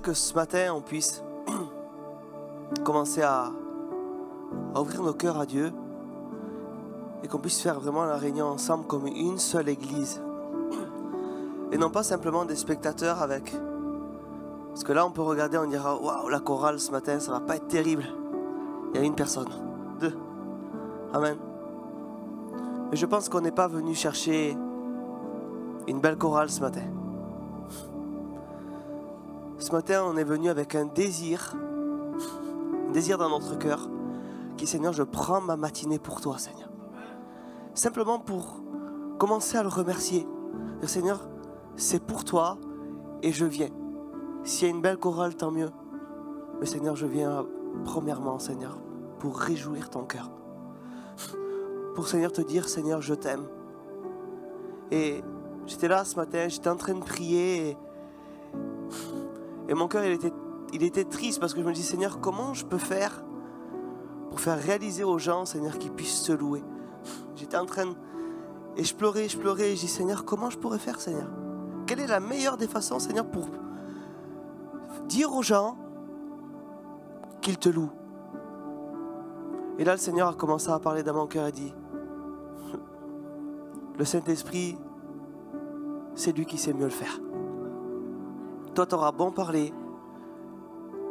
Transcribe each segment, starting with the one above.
que ce matin, on puisse commencer à ouvrir nos cœurs à Dieu et qu'on puisse faire vraiment la réunion ensemble comme une seule église. Et non pas simplement des spectateurs avec... Parce que là, on peut regarder, on dira « Waouh, la chorale ce matin, ça va pas être terrible. » Il y a une personne, deux. Amen. Mais je pense qu'on n'est pas venu chercher une belle chorale ce matin. Ce matin, on est venu avec un désir dans notre cœur, qui est Seigneur, je prends ma matinée pour toi, Seigneur. Simplement pour commencer à le remercier. Dire, Seigneur, c'est pour toi et je viens. S'il y a une belle chorale, tant mieux. Mais Seigneur, je viens premièrement, Seigneur, pour réjouir ton cœur. Pour Seigneur te dire, Seigneur, je t'aime. Et j'étais là ce matin, j'étais en train de prier et mon cœur il était triste parce que je me dis, Seigneur, comment je peux faire pour faire réaliser aux gens, Seigneur, qu'ils puissent te louer. J'étais en train et je pleurais et je dis, Seigneur, comment je pourrais faire, Seigneur? Quelle est la meilleure des façons, Seigneur, pour dire aux gens qu'ils te louent? Et là, le Seigneur a commencé à parler dans mon cœur et dit, le Saint-Esprit, c'est lui qui sait mieux le faire. Toi, tu auras bon parler,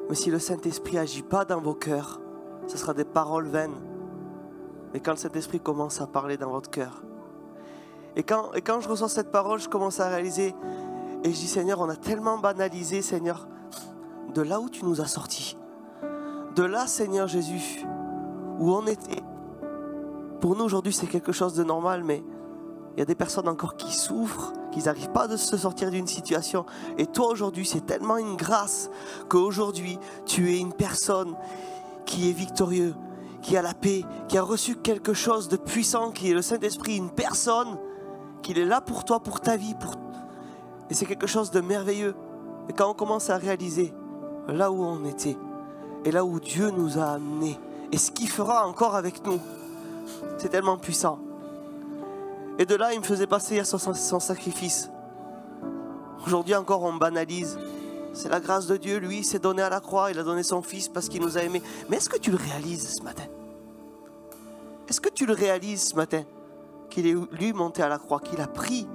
mais si le Saint-Esprit n'agit pas dans vos cœurs, ce sera des paroles vaines. Mais quand le Saint-Esprit commence à parler dans votre cœur, et quand je reçois cette parole, je commence à réaliser, et je dis, Seigneur, on a tellement banalisé, Seigneur, de là où tu nous as sortis, de là, Seigneur Jésus, où on était. Pour nous, aujourd'hui, c'est quelque chose de normal, mais il y a des personnes encore qui souffrent, qui n'arrivent pas de se sortir d'une situation. Et toi, aujourd'hui, c'est tellement une grâce qu'aujourd'hui, tu es une personne qui est victorieuse, qui a la paix, qui a reçu quelque chose de puissant, qui est le Saint-Esprit, une personne, qui est là pour toi, pour ta vie. Et c'est quelque chose de merveilleux. Et quand on commence à réaliser là où on était, et là où Dieu nous a amenés, et ce qu'il fera encore avec nous, c'est tellement puissant. Et de là, il me faisait passer à son sacrifice. Aujourd'hui encore, on banalise. C'est la grâce de Dieu, lui, il s'est donné à la croix, il a donné son fils parce qu'il nous a aimés. Mais est-ce que tu le réalises ce matin? Est-ce que tu le réalises ce matin? Qu'il est, lui, monté à la croix, qu'il a pris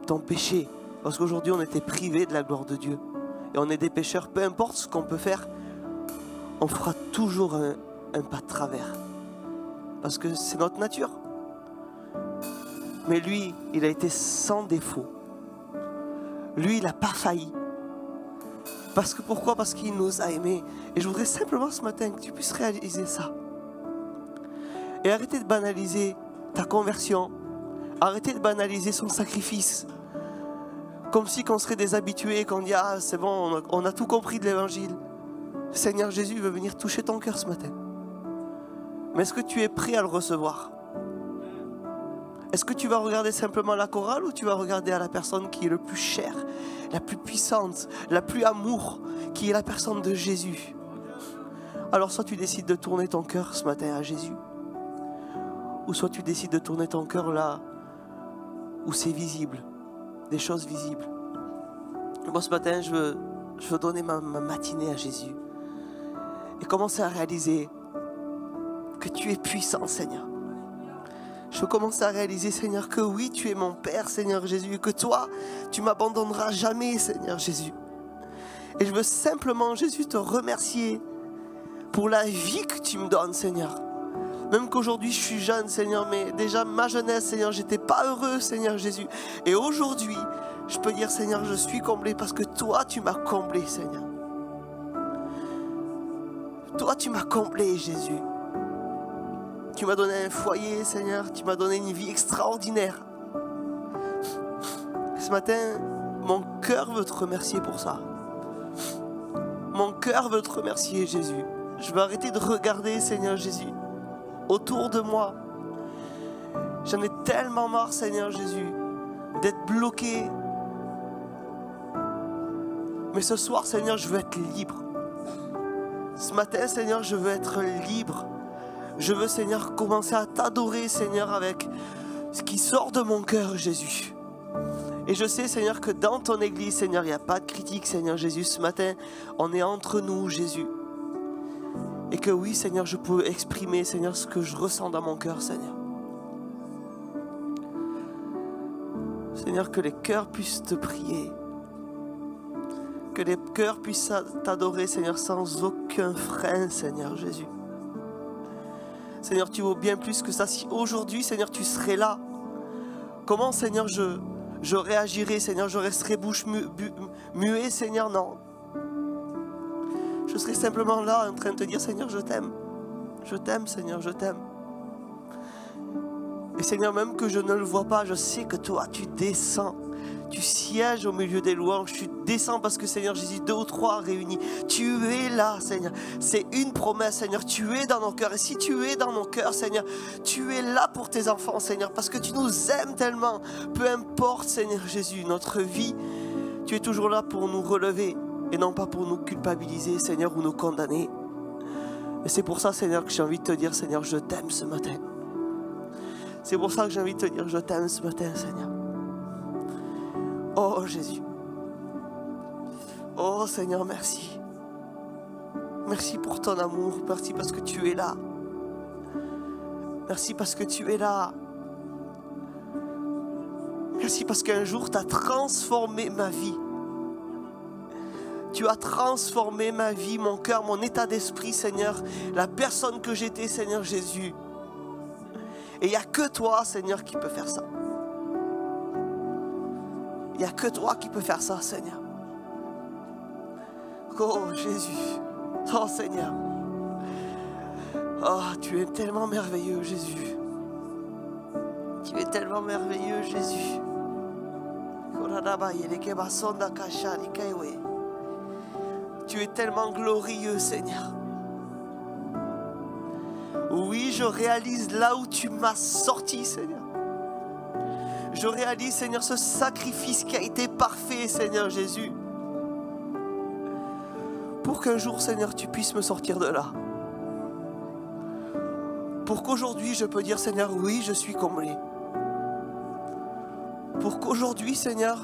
ton péché. Parce qu'aujourd'hui, on était privés de la gloire de Dieu. Et on est des pécheurs, peu importe ce qu'on peut faire, on fera toujours un pas de travers. Parce que c'est notre nature. Mais lui, il a été sans défaut. Lui, il n'a pas failli. Parce que pourquoi? Parce qu'il nous a aimés. Et je voudrais simplement ce matin que tu puisses réaliser ça. Et arrêter de banaliser ta conversion. Arrêter de banaliser son sacrifice. Comme si qu'on serait des habitués, qu'on dit « Ah, c'est bon, on a tout compris de l'évangile. » Le Seigneur Jésus veut venir toucher ton cœur ce matin. Mais est-ce que tu es prêt à le recevoir? Est-ce que tu vas regarder simplement la chorale ou tu vas regarder à la personne qui est le plus chère, la plus puissante, la plus amour, qui est la personne de Jésus? Alors soit tu décides de tourner ton cœur ce matin à Jésus, ou soit tu décides de tourner ton cœur là où c'est visible, des choses visibles. Moi ce matin je veux donner ma matinée à Jésus et commencer à réaliser que tu es puissant, Seigneur. Je veux commencer à réaliser, Seigneur, que oui, tu es mon Père, Seigneur Jésus, et que toi, tu m'abandonneras jamais, Seigneur Jésus. Et je veux simplement, Jésus, te remercier pour la vie que tu me donnes, Seigneur. Même qu'aujourd'hui, je suis jeune, Seigneur, mais déjà, ma jeunesse, Seigneur, j'étais pas heureux, Seigneur Jésus. Et aujourd'hui, je peux dire, Seigneur, je suis comblé parce que toi, tu m'as comblé, Seigneur. Toi, tu m'as comblé, Jésus. Tu m'as donné un foyer, Seigneur. Tu m'as donné une vie extraordinaire. Ce matin, mon cœur veut te remercier pour ça. Mon cœur veut te remercier, Jésus. Je veux arrêter de regarder, Seigneur Jésus, autour de moi. J'en ai tellement marre, Seigneur Jésus, d'être bloqué. Mais ce soir, Seigneur, je veux être libre. Ce matin, Seigneur, je veux être libre. Je veux, Seigneur, commencer à t'adorer, Seigneur, avec ce qui sort de mon cœur, Jésus. Et je sais, Seigneur, que dans ton église, Seigneur, il n'y a pas de critique, Seigneur Jésus. Ce matin, on est entre nous, Jésus. Et que oui, Seigneur, je peux exprimer, Seigneur, ce que je ressens dans mon cœur, Seigneur. Seigneur, que les cœurs puissent te prier. Que les cœurs puissent t'adorer, Seigneur, sans aucun frein, Seigneur Jésus. Seigneur, tu vaux bien plus que ça. Si aujourd'hui, Seigneur, tu serais là, comment, Seigneur, je réagirais, Seigneur, je resterais bouche muet, Seigneur, non. Je serais simplement là en train de te dire, Seigneur, je t'aime. Je t'aime, Seigneur, je t'aime. Et Seigneur, même que je ne le vois pas, je sais que toi, tu descends. Tu sièges au milieu des louanges. Tu descends parce que, Seigneur Jésus, 2 ou 3 réunis. Tu es là, Seigneur. C'est une promesse, Seigneur. Tu es dans nos cœurs. Et si tu es dans nos cœurs, Seigneur, tu es là pour tes enfants, Seigneur. Parce que tu nous aimes tellement. Peu importe, Seigneur Jésus, notre vie, tu es toujours là pour nous relever. Et non pas pour nous culpabiliser, Seigneur, ou nous condamner. Et c'est pour ça, Seigneur, que j'ai envie de te dire, Seigneur, je t'aime ce matin. C'est pour ça que j'ai envie de te dire, je t'aime ce matin, Seigneur. Oh Jésus. Oh Seigneur, merci. Merci pour ton amour. Merci parce que tu es là. Merci parce que tu es là. Merci parce qu'un jour, tu as transformé ma vie. Tu as transformé ma vie, mon cœur, mon état d'esprit, Seigneur. La personne que j'étais, Seigneur Jésus. Et il n'y a que toi, Seigneur, qui peut faire ça. Il n'y a que toi qui peux faire ça, Seigneur. Oh, Jésus. Oh, Seigneur. Oh, tu es tellement merveilleux, Jésus. Tu es tellement merveilleux, Jésus. Tu es tellement glorieux, Seigneur. Oui, je réalise là où tu m'as sorti, Seigneur. Je réalise, Seigneur, ce sacrifice qui a été parfait, Seigneur Jésus. Pour qu'un jour, Seigneur, tu puisses me sortir de là. Pour qu'aujourd'hui, je peux dire, Seigneur, oui, je suis comblé. Pour qu'aujourd'hui, Seigneur,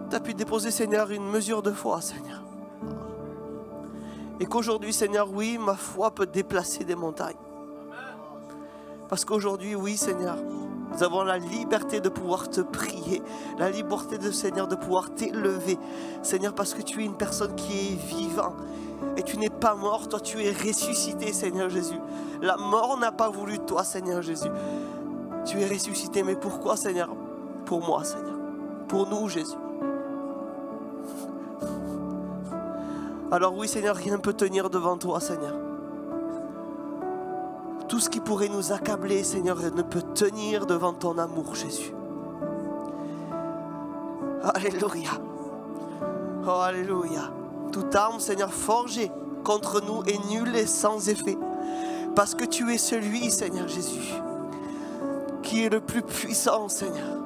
tu as pu déposer, Seigneur, une mesure de foi, Seigneur. Et qu'aujourd'hui, Seigneur, oui, ma foi peut déplacer des montagnes. Parce qu'aujourd'hui, oui, Seigneur, nous avons la liberté de pouvoir te prier, la liberté de, Seigneur, de pouvoir t'élever. Seigneur, parce que tu es une personne qui est vivante. Et tu n'es pas mort, toi tu es ressuscité, Seigneur Jésus. La mort n'a pas voulu de toi, Seigneur Jésus. Tu es ressuscité, mais pourquoi, Seigneur? Pour moi, Seigneur. Pour nous, Jésus. Alors oui, Seigneur, rien ne peut tenir devant toi, Seigneur. Tout ce qui pourrait nous accabler, Seigneur, ne peut tenir devant ton amour, Jésus. Alléluia. Oh, alléluia. Toute arme, Seigneur, forgée contre nous est nulle et sans effet. Parce que tu es celui, Seigneur Jésus, qui est le plus puissant, Seigneur.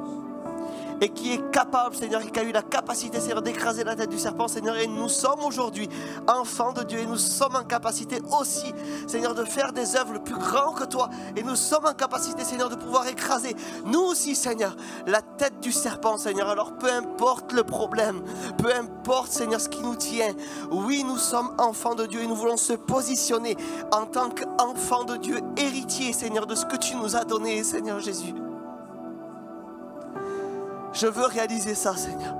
Et qui est capable, Seigneur, et qui a eu la capacité, Seigneur, d'écraser la tête du serpent, Seigneur. Et nous sommes aujourd'hui enfants de Dieu. Et nous sommes en capacité aussi, Seigneur, de faire des œuvres plus grandes que toi. Et nous sommes en capacité, Seigneur, de pouvoir écraser, nous aussi, Seigneur, la tête du serpent, Seigneur. Alors peu importe le problème, peu importe, Seigneur, ce qui nous tient. Oui, nous sommes enfants de Dieu et nous voulons se positionner en tant qu'enfants de Dieu, héritiers, Seigneur, de ce que tu nous as donné, Seigneur Jésus. Je veux réaliser ça, Seigneur.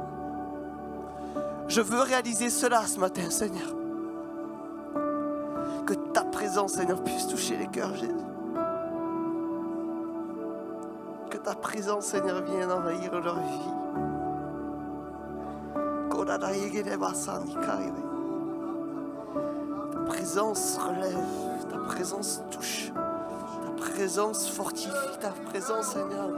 Je veux réaliser cela ce matin, Seigneur. Que ta présence, Seigneur, puisse toucher les cœurs, Jésus. Que ta présence, Seigneur, vienne envahir leur vie. Ta présence relève, ta présence touche, ta présence fortifie, ta présence, Seigneur,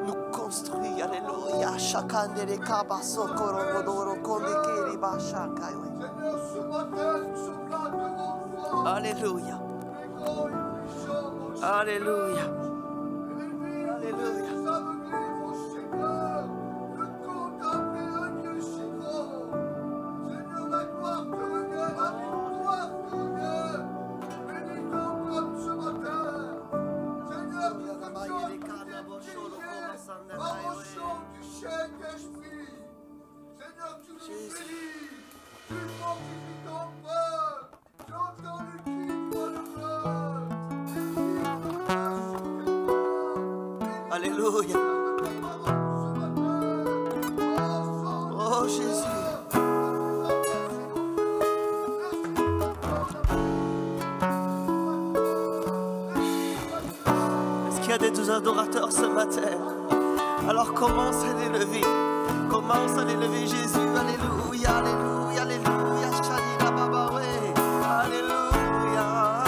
nous construit. Alléluia. Chacun des les cabasso coronodoro condekeri bashaka. Alléluia. Alléluia. Alléluia. Par au chant du chèque Alléluia. Oh Jésus. Est-ce qu'il y a des adorateurs ce matin? Alors commence à l'élever. Commence à l'élever Jésus. Alléluia, alléluia, alléluia. Shalila Baba, ouais. Alléluia.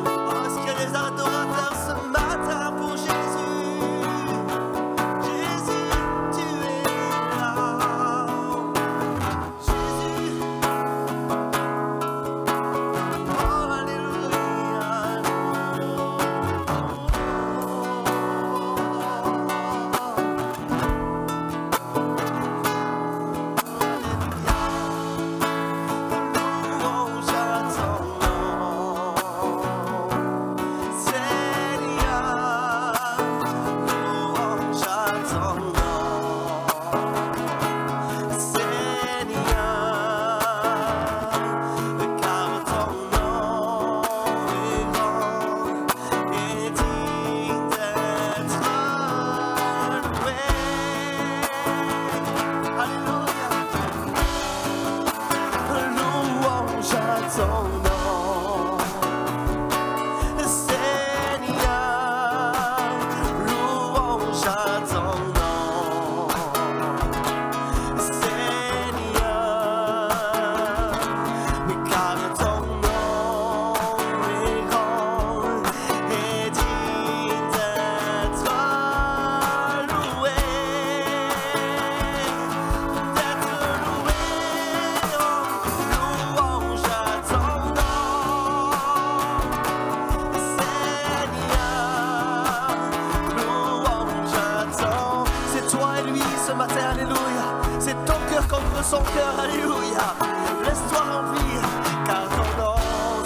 Oh, est-ce qu'il y a des adorateurs ce matin pour Jésus? Jésus, tu es là. Jésus. Oh, alléluia. Son cœur, alléluia. Laisse-toi remplir, car ton nom,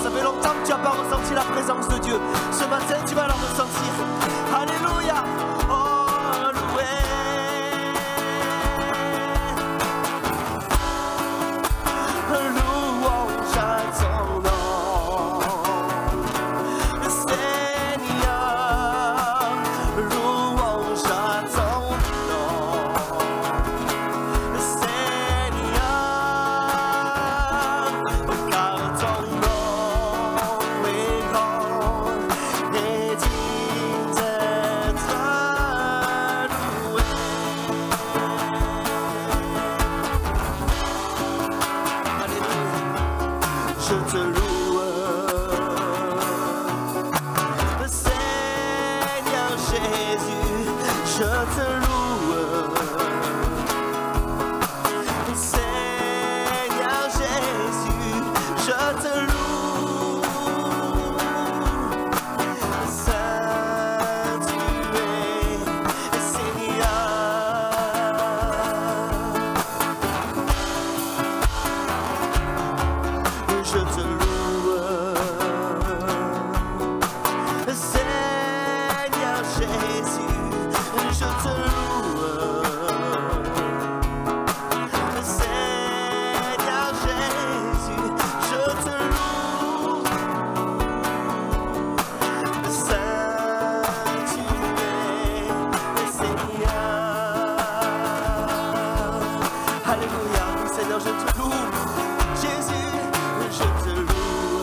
ça fait longtemps que tu n'as pas ressenti la présence de Dieu. Ce matin, tu vas la ressentir. Alléluia. Oh, loué. Louange à ton nom, Seigneur. Louange à ton nom. Je te loue, Seigneur Jésus, je te loue, Seigneur Jésus, je te loue, Saint tu es, Seigneur. Je te loue, Seigneur Jésus, je te loue, Seigneur Jésus, je te loue, Saint tu es, Seigneur. Alléluia, Seigneur, je te loue, Jésus. Je te loue,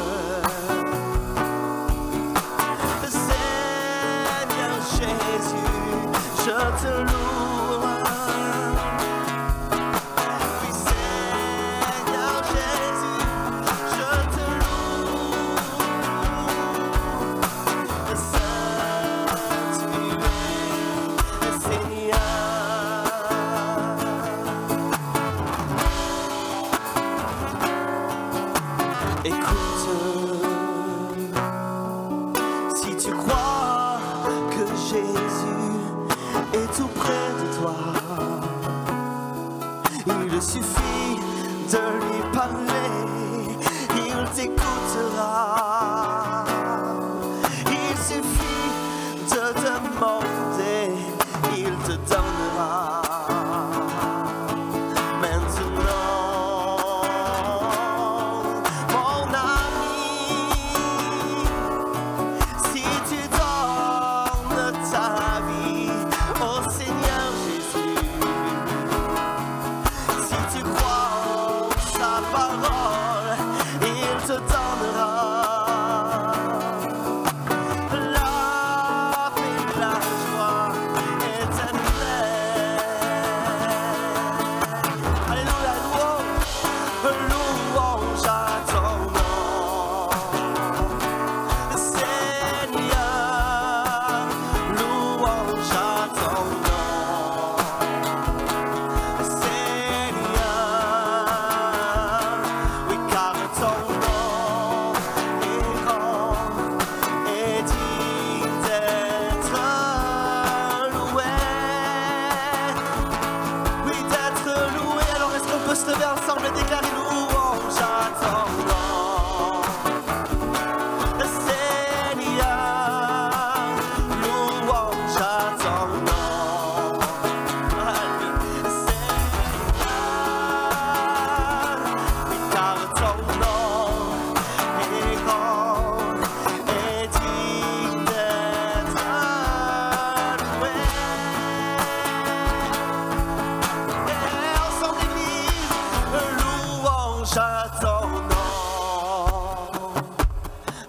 Seigneur Jésus, je te loue, oui Seigneur Jésus, je te loue, Saint tu es, Seigneur. Écoute, si tu crois que Jésus est tout près de toi, il suffit de lui parler, il t'écoutera. Il suffit de demander, il te donnera.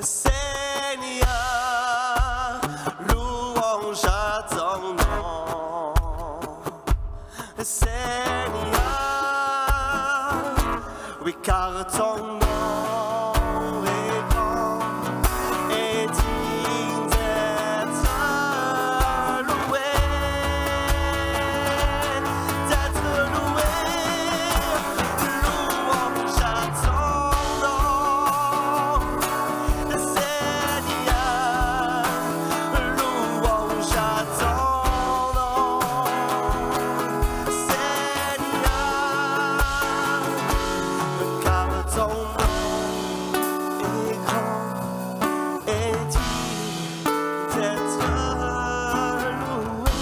Seigneur, louange à ton nom. Seigneur, oui, car ton nom est grand et digne d'être loué, d'être loué. Louange à ton nom, Seigneur, louange à ton nom, Seigneur, car ton nom est grand et digne d'être loué.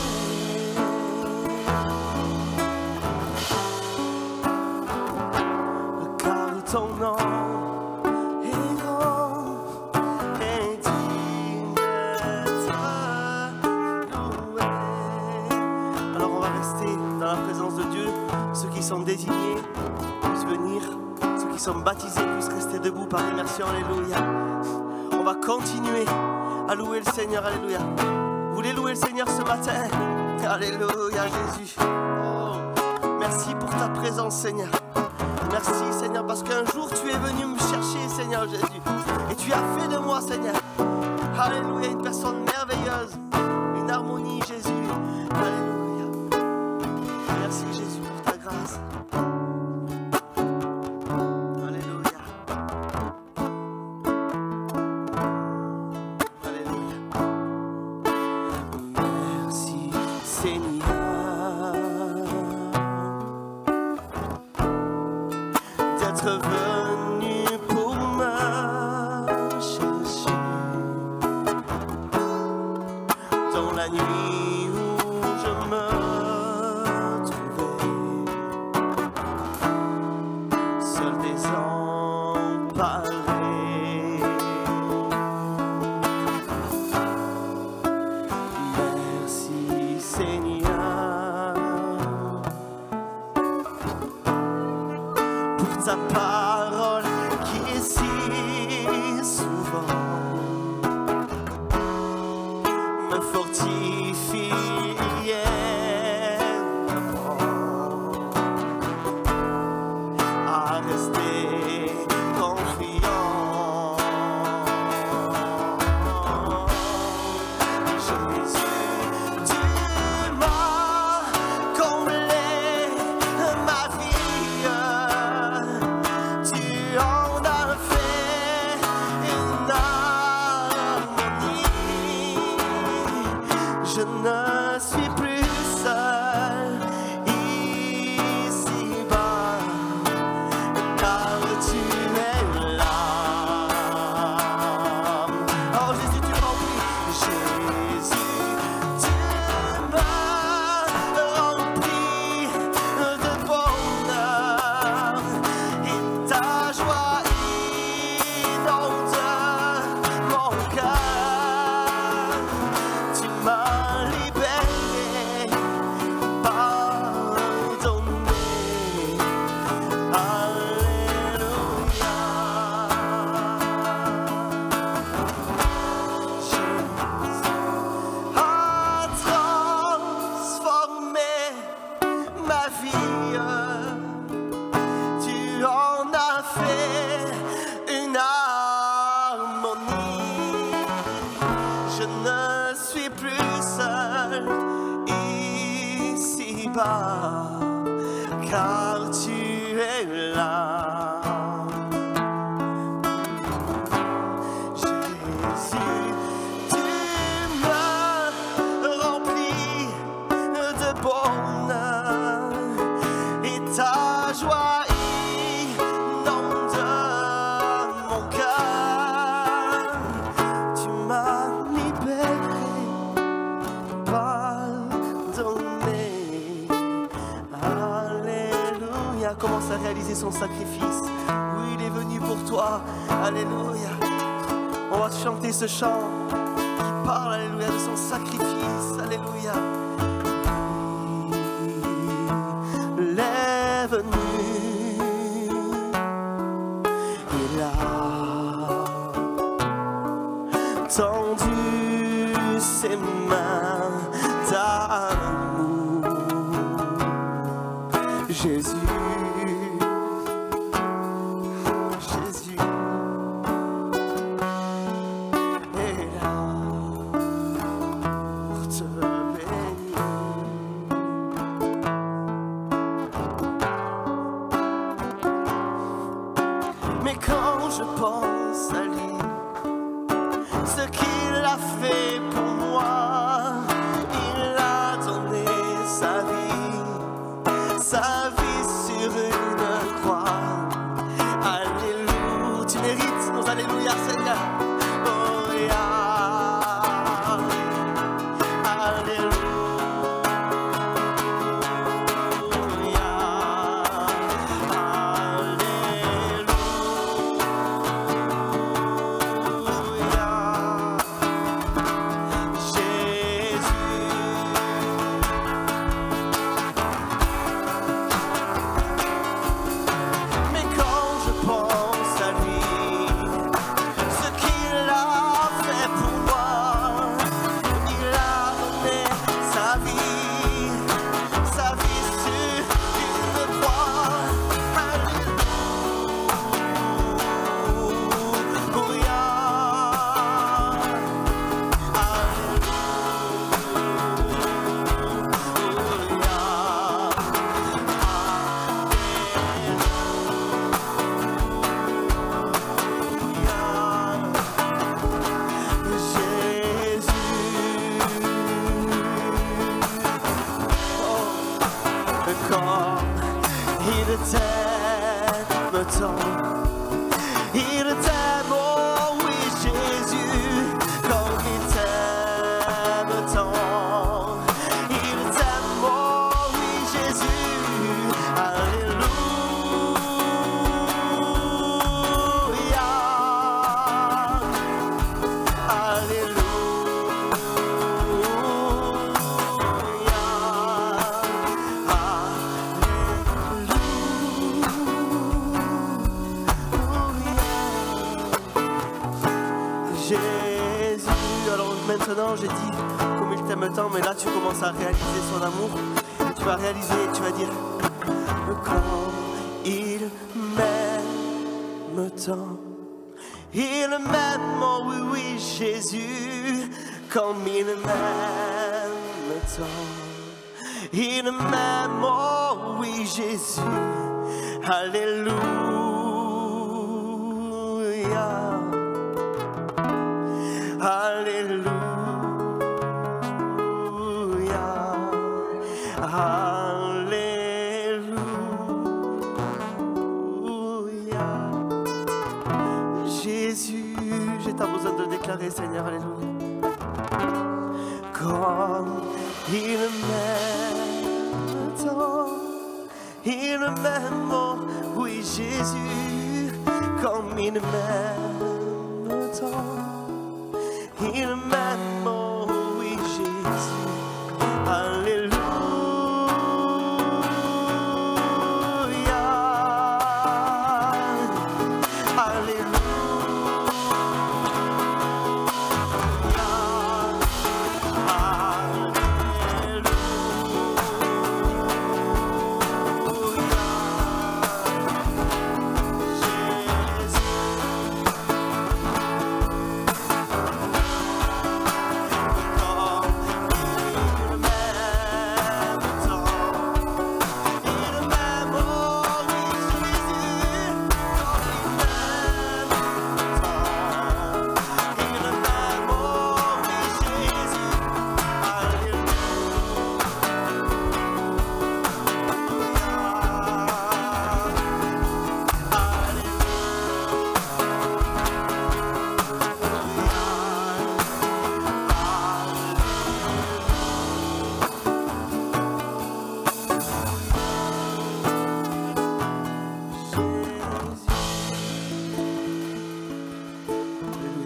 Car ton nom est grand et digne d'être loué. Alors on va rester dans la présence de Dieu. Ceux qui sont désignés puissent venir. Ceux qui sont baptisés puissent rester debout par immersion. Alléluia. On va continuer à louer le Seigneur. Alléluia. Vous voulez louer le Seigneur ce matin? Alléluia Jésus. Oh, merci pour ta présence Seigneur. Merci Seigneur parce qu'un jour tu es venu me chercher Seigneur Jésus. Et tu as fait de moi Seigneur. Alléluia, une personne merveilleuse. Une harmonie Jésus. Alléluia. Merci Jésus pour ta grâce. Alléluia. Alléluia. Merci Seigneur d'être venu pour me chercher dans la nuit où je me trouvais seul désemparé. Merci Seigneur pour ta parole qui est si souvent me fortifie à rester confiant. Jésus, tu m'as comblé ma vie. Tu en as fait une harmonie. Je ne suis plus seul ici-bas, car tu es là. Oh Jésus, tu remplis. Jésus, tu m'as rempli de bonheur et ta joie inonde mon cœur. Tu m'as libéré, pardonné. Alléluia. Jésus a transformé ma vie. Tu en as fait une harmonie. Je ne suis plus seul ici-bas, car tu es là. Jésus, tu me remplis de bonheur et ta joie inonde mon cœur. Tu m'as libéré, pardonné. Alléluia. Commence à réaliser son sacrifice. Oui, il est venu pour toi. Alléluia. On va chanter ce chant qui parle, alléluia, de son sacrifice. Alléluia. Il est venu. Et là, tendu ses mains d'amour. Jésus, Jésus est là pour te bénir. Mais quand je pense à lui, ce qu'il a fait pour moi, il a donné sa vie sur une croix. Alléluia, tu mérites nos alléluia, Seigneur. Oh, yeah. Alléluia. Il t'aime, oh oui Jésus, comme il t'aime tant. Il t'aime, oh oui Jésus, alléluia, Jésus. Alors maintenant j'ai dit comme il t'aime tant, mais là tu commences à réaliser son amour. Et tu vas réaliser, tu vas dire comme il m'aime tant. Il m'aime, oh oui oui Jésus, comme il m'aime tant. Il m'aime, oh oui Jésus, alléluia. Alléluia, alléluia. Jésus, j'ai tant besoin de le déclarer, Seigneur, alléluia. Comme il m'aime tant, il m'aime, oh oui Jésus, comme il m'aime tant. Il m'aime, oh oui Jésus, alléluia, alléluia,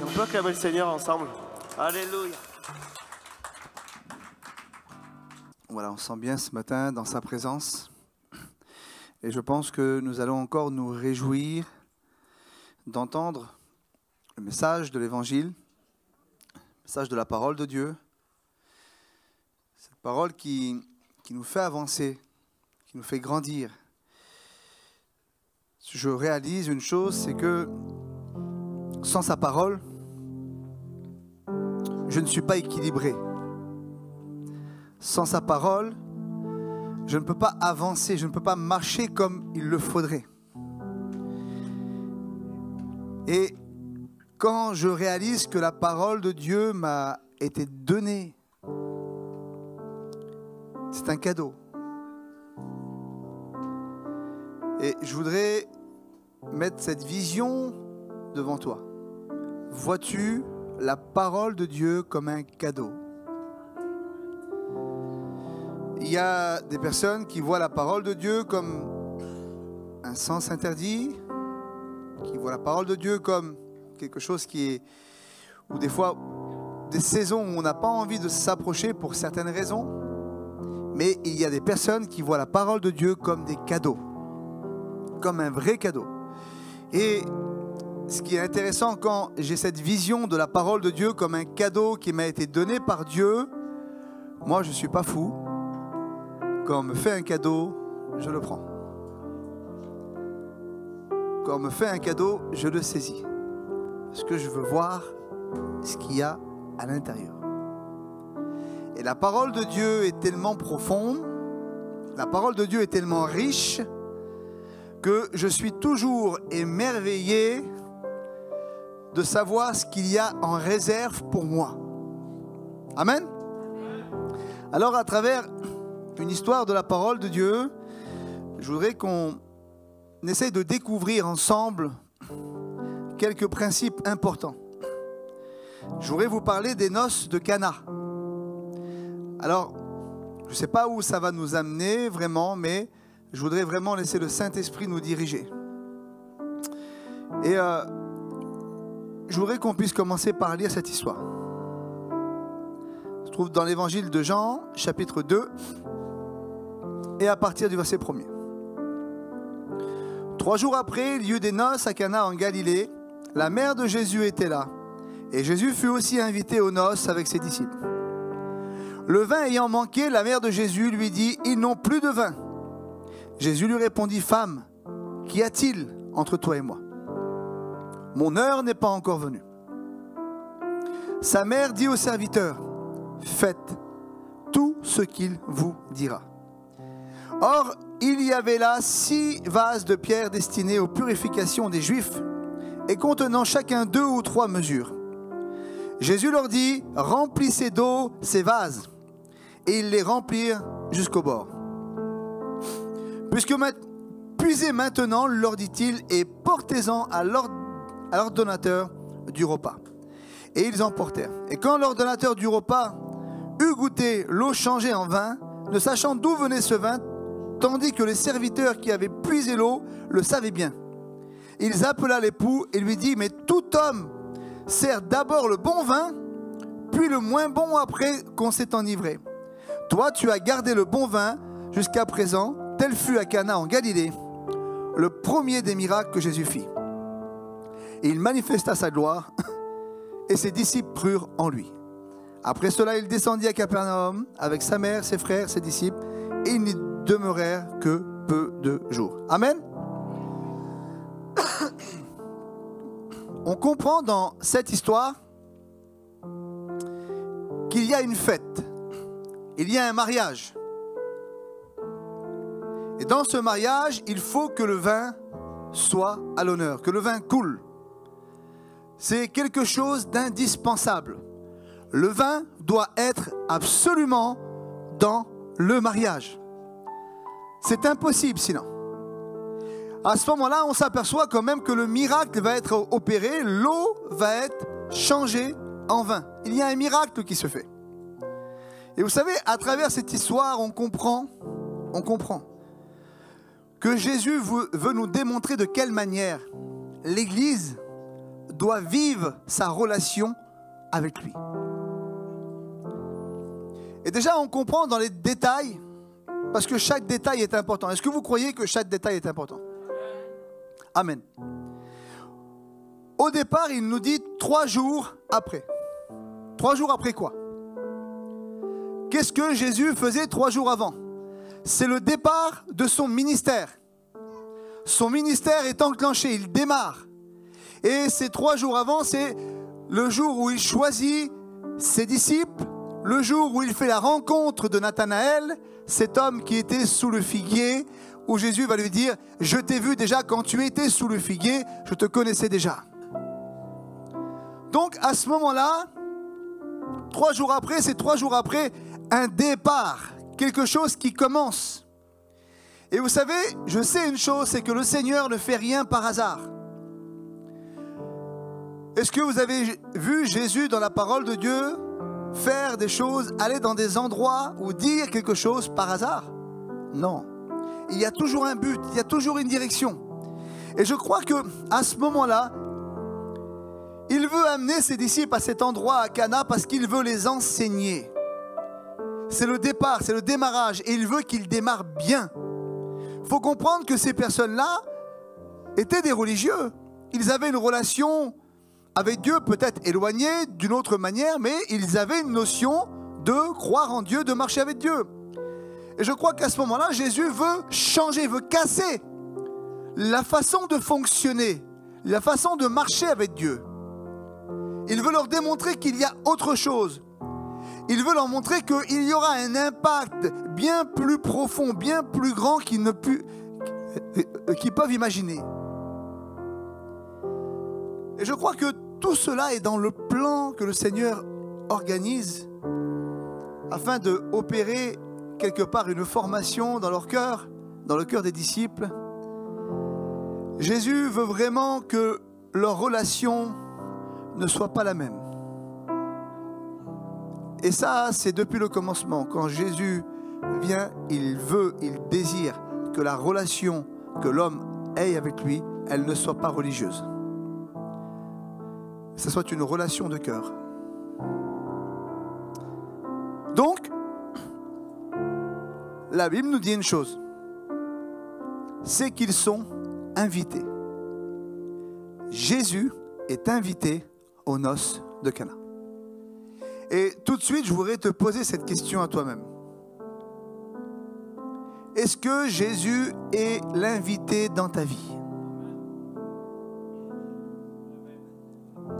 On peut acclamer le Seigneur ensemble. Alléluia. Voilà, on sent bien ce matin dans sa présence. Et je pense que nous allons encore nous réjouir d'entendre le message de l'Évangile message de la parole de Dieu. Cette parole qui nous fait avancer, qui nous fait grandir. Je réalise une chose, c'est que sans sa parole, je ne suis pas équilibré. Sans sa parole, je ne peux pas avancer, je ne peux pas marcher comme il le faudrait. Et quand je réalise que la parole de Dieu m'a été donnée, c'est un cadeau. Et je voudrais mettre cette vision devant toi. Vois-tu la parole de Dieu comme un cadeau? Il y a des personnes qui voient la parole de Dieu comme un sens interdit, qui voient la parole de Dieu comme quelque chose qui est, ou des fois, des saisons où on n'a pas envie de s'approcher pour certaines raisons. Mais il y a des personnes qui voient la parole de Dieu comme des cadeaux, comme un vrai cadeau. Et ce qui est intéressant quand j'ai cette vision de la parole de Dieu comme un cadeau qui m'a été donné par Dieu, moi je ne suis pas fou. Quand on me fait un cadeau, je le prends. Quand on me fait un cadeau, je le saisis. Parce que je veux voir ce qu'il y a à l'intérieur. Et la parole de Dieu est tellement profonde, la parole de Dieu est tellement riche, que je suis toujours émerveillé de savoir ce qu'il y a en réserve pour moi. Amen. Alors à travers une histoire de la parole de Dieu, je voudrais qu'on essaye de découvrir ensemble quelques principes importants. Je voudrais vous parler des noces de Cana. Alors, je ne sais pas où ça va nous amener vraiment, mais je voudrais vraiment laisser le Saint-Esprit nous diriger. Et je voudrais qu'on puisse commencer par lire cette histoire. Ça se trouve dans l'évangile de Jean, chapitre 2, et à partir du verset 1er. 3 jours après, lieu des noces à Cana en Galilée, la mère de Jésus était là, et Jésus fut aussi invité aux noces avec ses disciples. Le vin ayant manqué, la mère de Jésus lui dit « Ils n'ont plus de vin. » Jésus lui répondit « Femme, qu'y a-t-il entre toi et moi? Mon heure n'est pas encore venue. » Sa mère dit au serviteur « Faites tout ce qu'il vous dira. » Or, il y avait là 6 vases de pierre destinés aux purifications des Juifs et contenant chacun 2 ou 3 mesures. Jésus leur dit « Remplissez d'eau ces vases. » Et ils les remplirent jusqu'au bord. Puisez maintenant, leur dit-il, et portez-en à l'ordonnateur du repas. Et ils en portèrent. Et quand l'ordonnateur du repas eut goûté l'eau changée en vin, ne sachant d'où venait ce vin, tandis que les serviteurs qui avaient puisé l'eau le savaient bien, il appela l'époux et lui dit « Mais tout homme sert d'abord le bon vin, puis le moins bon après qu'on s'est enivré. Toi, tu as gardé le bon vin jusqu'à présent, tel fut à Cana en Galilée, le premier des miracles que Jésus fit. Et il manifesta sa gloire, et ses disciples crurent en lui. Après cela, il descendit à Capernaum avec sa mère, ses frères, ses disciples, et ils n'y demeurèrent que peu de jours. Amen. On comprend dans cette histoire qu'il y a une fête. Il y a un mariage. Et dans ce mariage, il faut que le vin soit à l'honneur, que le vin coule. C'est quelque chose d'indispensable. Le vin doit être absolument dans le mariage. C'est impossible sinon. À ce moment-là, on s'aperçoit quand même que le miracle va être opéré, l'eau va être changée en vin. Il y a un miracle qui se fait. Et vous savez, à travers cette histoire, on comprend que Jésus veut nous démontrer de quelle manière l'Église doit vivre sa relation avec lui. Et déjà, on comprend dans les détails, parce que chaque détail est important. Est-ce que vous croyez que chaque détail est important? Amen. Au départ, il nous dit 3 jours après. 3 jours après quoi? Qu'est-ce que Jésus faisait 3 jours avant? C'est le départ de son ministère. Son ministère est enclenché, il démarre. Et ces 3 jours avant, c'est le jour où il choisit ses disciples, le jour où il fait la rencontre de Nathanaël, cet homme qui était sous le figuier, où Jésus va lui dire « Je t'ai vu déjà quand tu étais sous le figuier, je te connaissais déjà. » Donc à ce moment-là, 3 jours après, c'est 3 jours après un départ, quelque chose qui commence. Et vous savez, je sais une chose, c'est que le Seigneur ne fait rien par hasard. Est-ce que vous avez vu Jésus dans la parole de Dieu faire des choses, aller dans des endroits ou dire quelque chose par hasard? Non. Il y a toujours un but, il y a toujours une direction. Et je crois qu'à ce moment-là, il veut amener ses disciples à cet endroit à Cana parce qu'il veut les enseigner. C'est le départ, c'est le démarrage et il veut qu'ils démarrent bien. Il faut comprendre que ces personnes-là étaient des religieux. Ils avaient une relation avec Dieu peut-être éloignée d'une autre manière, mais ils avaient une notion de croire en Dieu, de marcher avec Dieu. Et je crois qu'à ce moment-là, Jésus veut changer, veut casser la façon de fonctionner, la façon de marcher avec Dieu. Il veut leur démontrer qu'il y a autre chose. Il veut leur montrer qu'il y aura un impact bien plus profond, bien plus grand qu'ils peuvent imaginer. Et je crois que tout cela est dans le plan que le Seigneur organise afin d'opérer quelque part une formation dans leur cœur, dans le cœur des disciples. Jésus veut vraiment que leur relation ne soit pas la même. Et ça, c'est depuis le commencement. Quand Jésus vient, il veut, il désire que la relation que l'homme ait avec lui, elle ne soit pas religieuse. Que ce soit une relation de cœur. Donc, la Bible nous dit une chose, c'est qu'ils sont invités. Jésus est invité aux noces de Cana. Et tout de suite, je voudrais te poser cette question à toi-même. Est-ce que Jésus est l'invité dans ta vie?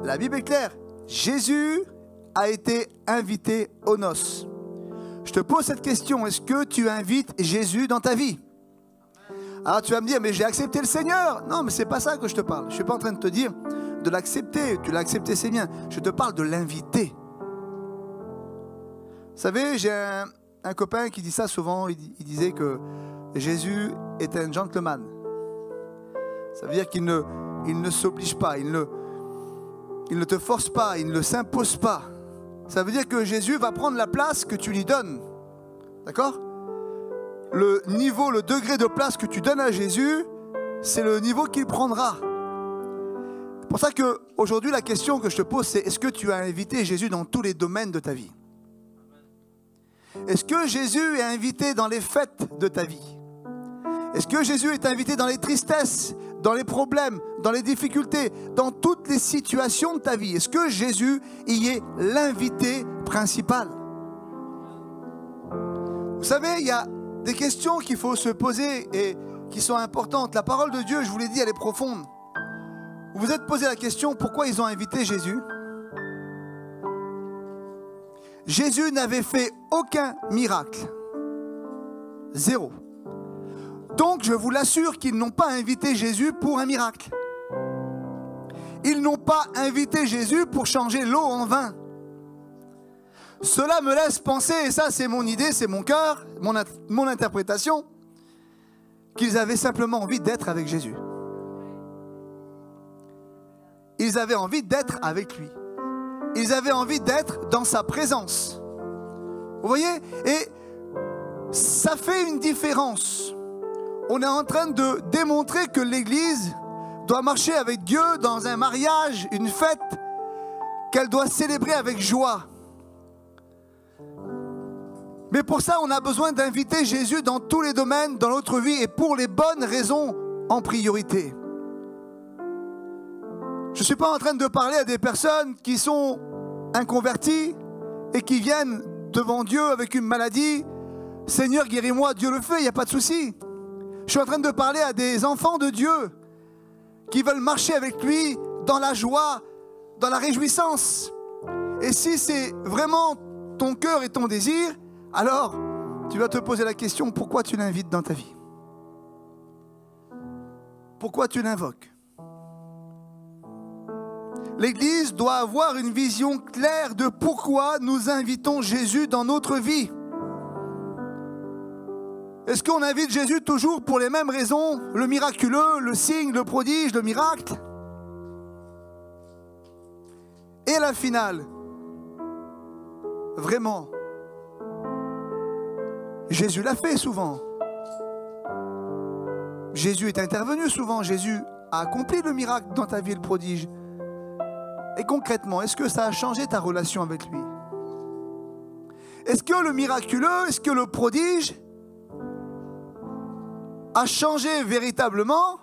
La Bible est claire. Jésus a été invité aux noces. Je te pose cette question. Est-ce que tu invites Jésus dans ta vie? Alors tu vas me dire, mais j'ai accepté le Seigneur. Non, mais ce n'est pas ça que je te parle. Je ne suis pas en train de te dire de l'accepter. Tu l'as accepté, c'est bien. Je te parle de l'inviter. Vous savez, j'ai un copain qui dit ça souvent. Il disait que Jésus est un gentleman. Ça veut dire qu'il ne s'oblige pas, il ne te force pas, il ne s'impose pas. Ça veut dire que Jésus va prendre la place que tu lui donnes. D'accord? Le niveau, le degré de place que tu donnes à Jésus, c'est le niveau qu'il prendra. C'est pour ça qu'aujourd'hui, la question que je te pose, c'est est-ce que tu as invité Jésus dans tous les domaines de ta vie? Est-ce que Jésus est invité dans les fêtes de ta vie? Est-ce que Jésus est invité dans les tristesses, dans les problèmes, dans les difficultés, dans toutes les situations de ta vie? Est-ce que Jésus y est l'invité principal? Vous savez, il y a des questions qu'il faut se poser et qui sont importantes. La parole de Dieu, je vous l'ai dit, elle est profonde. Vous vous êtes posé la question, pourquoi ils ont invité Jésus? Jésus n'avait fait aucun miracle. Zéro. Donc, je vous l'assure qu'ils n'ont pas invité Jésus pour un miracle. Ils n'ont pas invité Jésus pour changer l'eau en vin. Cela me laisse penser, et ça c'est mon idée, c'est mon cœur, mon interprétation, qu'ils avaient simplement envie d'être avec Jésus. Ils avaient envie d'être avec lui. Ils avaient envie d'être dans sa présence. Vous voyez? Et ça fait une différence. On est en train de démontrer que l'Église doit marcher avec Dieu dans un mariage, une fête, qu'elle doit célébrer avec joie. Mais pour ça, on a besoin d'inviter Jésus dans tous les domaines, dans notre vie, et pour les bonnes raisons en priorité. Je ne suis pas en train de parler à des personnes qui sont inconvertis et qui viennent devant Dieu avec une maladie, Seigneur, guéris-moi, Dieu le fait, il n'y a pas de souci. Je suis en train de parler à des enfants de Dieu qui veulent marcher avec lui dans la joie, dans la réjouissance. Et si c'est vraiment ton cœur et ton désir, alors tu vas te poser la question, pourquoi tu l'invites dans ta vie? Pourquoi tu l'invoques? L'Église doit avoir une vision claire de pourquoi nous invitons Jésus dans notre vie. Est-ce qu'on invite Jésus toujours pour les mêmes raisons? Le miraculeux, le signe, le prodige, le miracle? Et la finale, vraiment, Jésus l'a fait souvent. Jésus est intervenu souvent. Jésus a accompli le miracle dans ta vie, le prodige. Et concrètement, est-ce que ça a changé ta relation avec lui? Est-ce que le miraculeux, est-ce que le prodige a changé véritablement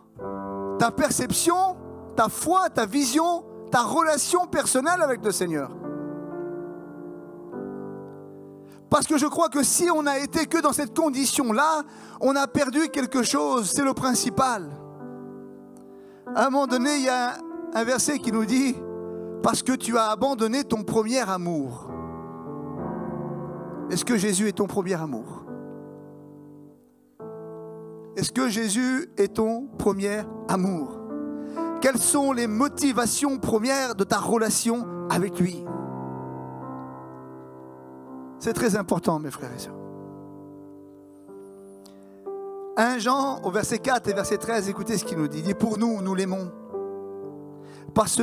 ta perception, ta foi, ta vision, ta relation personnelle avec le Seigneur? Parce que je crois que si on n'a été que dans cette condition-là, on a perdu quelque chose, c'est le principal. À un moment donné, il y a un verset qui nous dit « Parce que tu as abandonné ton premier amour ». Est-ce que Jésus est ton premier amour? Est-ce que Jésus est ton premier amour? Quelles sont les motivations premières de ta relation avec lui? C'est très important, mes frères et sœurs. 1 Jean, au verset 4 et verset 13, écoutez ce qu'il nous dit. Il dit, pour nous, nous l'aimons, parce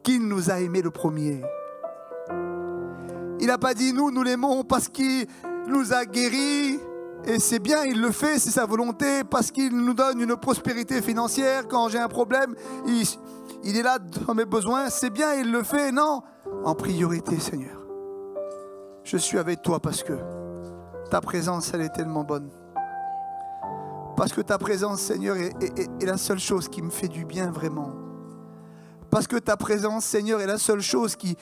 qu'il nous a aimés le premier. Il n'a pas dit, nous l'aimons parce qu'il nous a guéris, et c'est bien, il le fait, c'est sa volonté, parce qu'il nous donne une prospérité financière. Quand j'ai un problème, il est là dans mes besoins, c'est bien, il le fait. Non, en priorité, Seigneur. Je suis avec toi parce que ta présence, elle est tellement bonne. Parce que ta présence, Seigneur, est la seule chose qui me fait du bien vraiment. Parce que ta présence, Seigneur, est la seule chose qui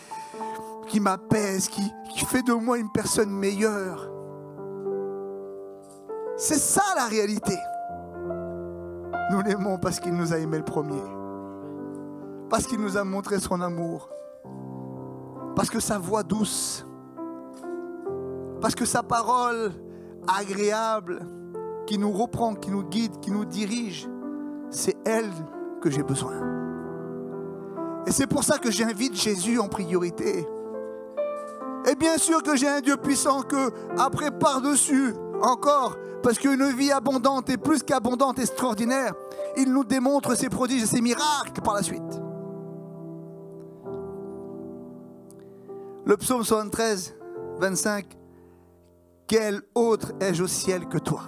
m'apaise, qui fait de moi une personne meilleure. C'est ça la réalité. Nous l'aimons parce qu'il nous a aimés le premier. Parce qu'il nous a montré son amour. Parce que sa voix douce, parce que sa parole agréable, qui nous reprend, qui nous guide, qui nous dirige, c'est elle que j'ai besoin. Et c'est pour ça que j'invite Jésus en priorité. Et bien sûr que j'ai un Dieu puissant que, après par-dessus, encore, parce qu'une vie abondante et plus qu'abondante, extraordinaire, il nous démontre ses prodiges et ses miracles par la suite. Le psaume 73, 25. Quel autre ai-je au ciel que toi?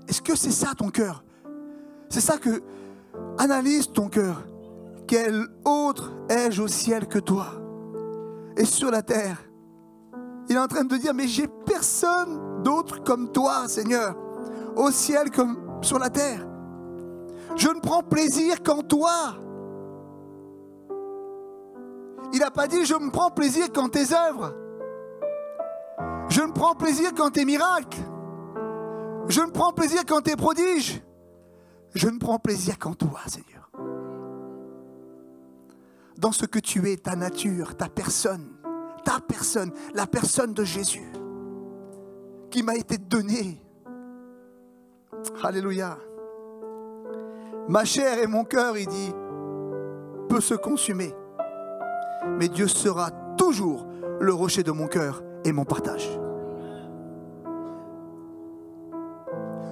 Est-ce que c'est ça ton cœur? C'est ça que analyse ton cœur. Quel autre ai-je au ciel que toi? Et sur la terre, il est en train de dire, mais j'ai personne d'autre comme toi, Seigneur, au ciel comme sur la terre. Je ne prends plaisir qu'en toi. Il n'a pas dit, je me prends plaisir qu'en tes œuvres. Je ne prends plaisir qu'en tes miracles. Je ne prends plaisir qu'en tes prodiges. Je ne prends plaisir qu'en toi, Seigneur. Dans ce que tu es, ta nature, ta personne, la personne de Jésus, qui m'a été donnée. Alléluia. Ma chair et mon cœur, il dit, peut se consumer. Mais Dieu sera toujours le rocher de mon cœur et mon partage.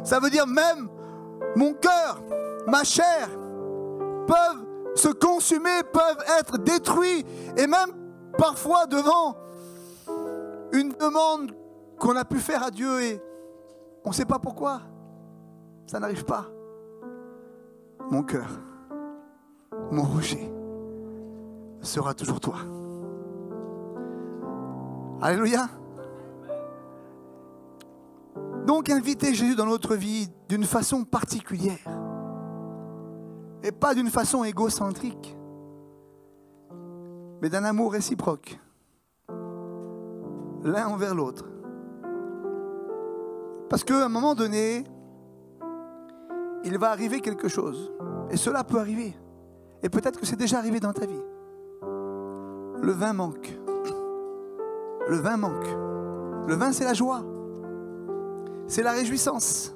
Ça veut dire même mon cœur, ma chair peuvent se consumer, peuvent être détruits, et même parfois devant une demande qu'on a pu faire à Dieu et on ne sait pas pourquoi ça n'arrive pas. Mon cœur, mon rocher sera toujours toi. Alléluia. Donc inviter Jésus dans notre vie d'une façon particulière et pas d'une façon égocentrique, mais d'un amour réciproque. l'un envers l'autre. Parce qu'à un moment donné, il va arriver quelque chose. Et cela peut arriver. Et peut-être que c'est déjà arrivé dans ta vie. Le vin manque. Le vin manque. Le vin, c'est la joie. C'est la réjouissance.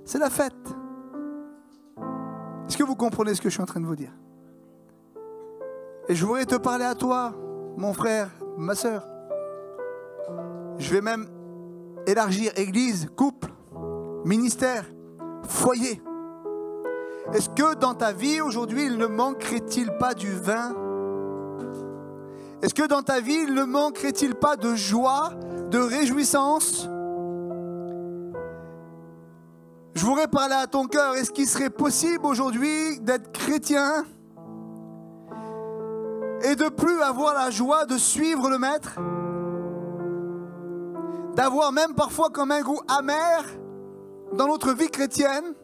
C'est la fête. Est-ce que vous comprenez ce que je suis en train de vous dire? Et je voudrais te parler à toi, mon frère, ma sœur. Je vais même élargir église, couple, ministère, foyer. Est-ce que dans ta vie aujourd'hui, il ne manquerait-il pas du vin? Est-ce que dans ta vie, il ne manquerait-il pas de joie, de réjouissance? Je voudrais parler à ton cœur. Est-ce qu'il serait possible aujourd'hui d'être chrétien et de plus avoir la joie de suivre le Maître? D'avoir même parfois comme un goût amer dans notre vie chrétienne?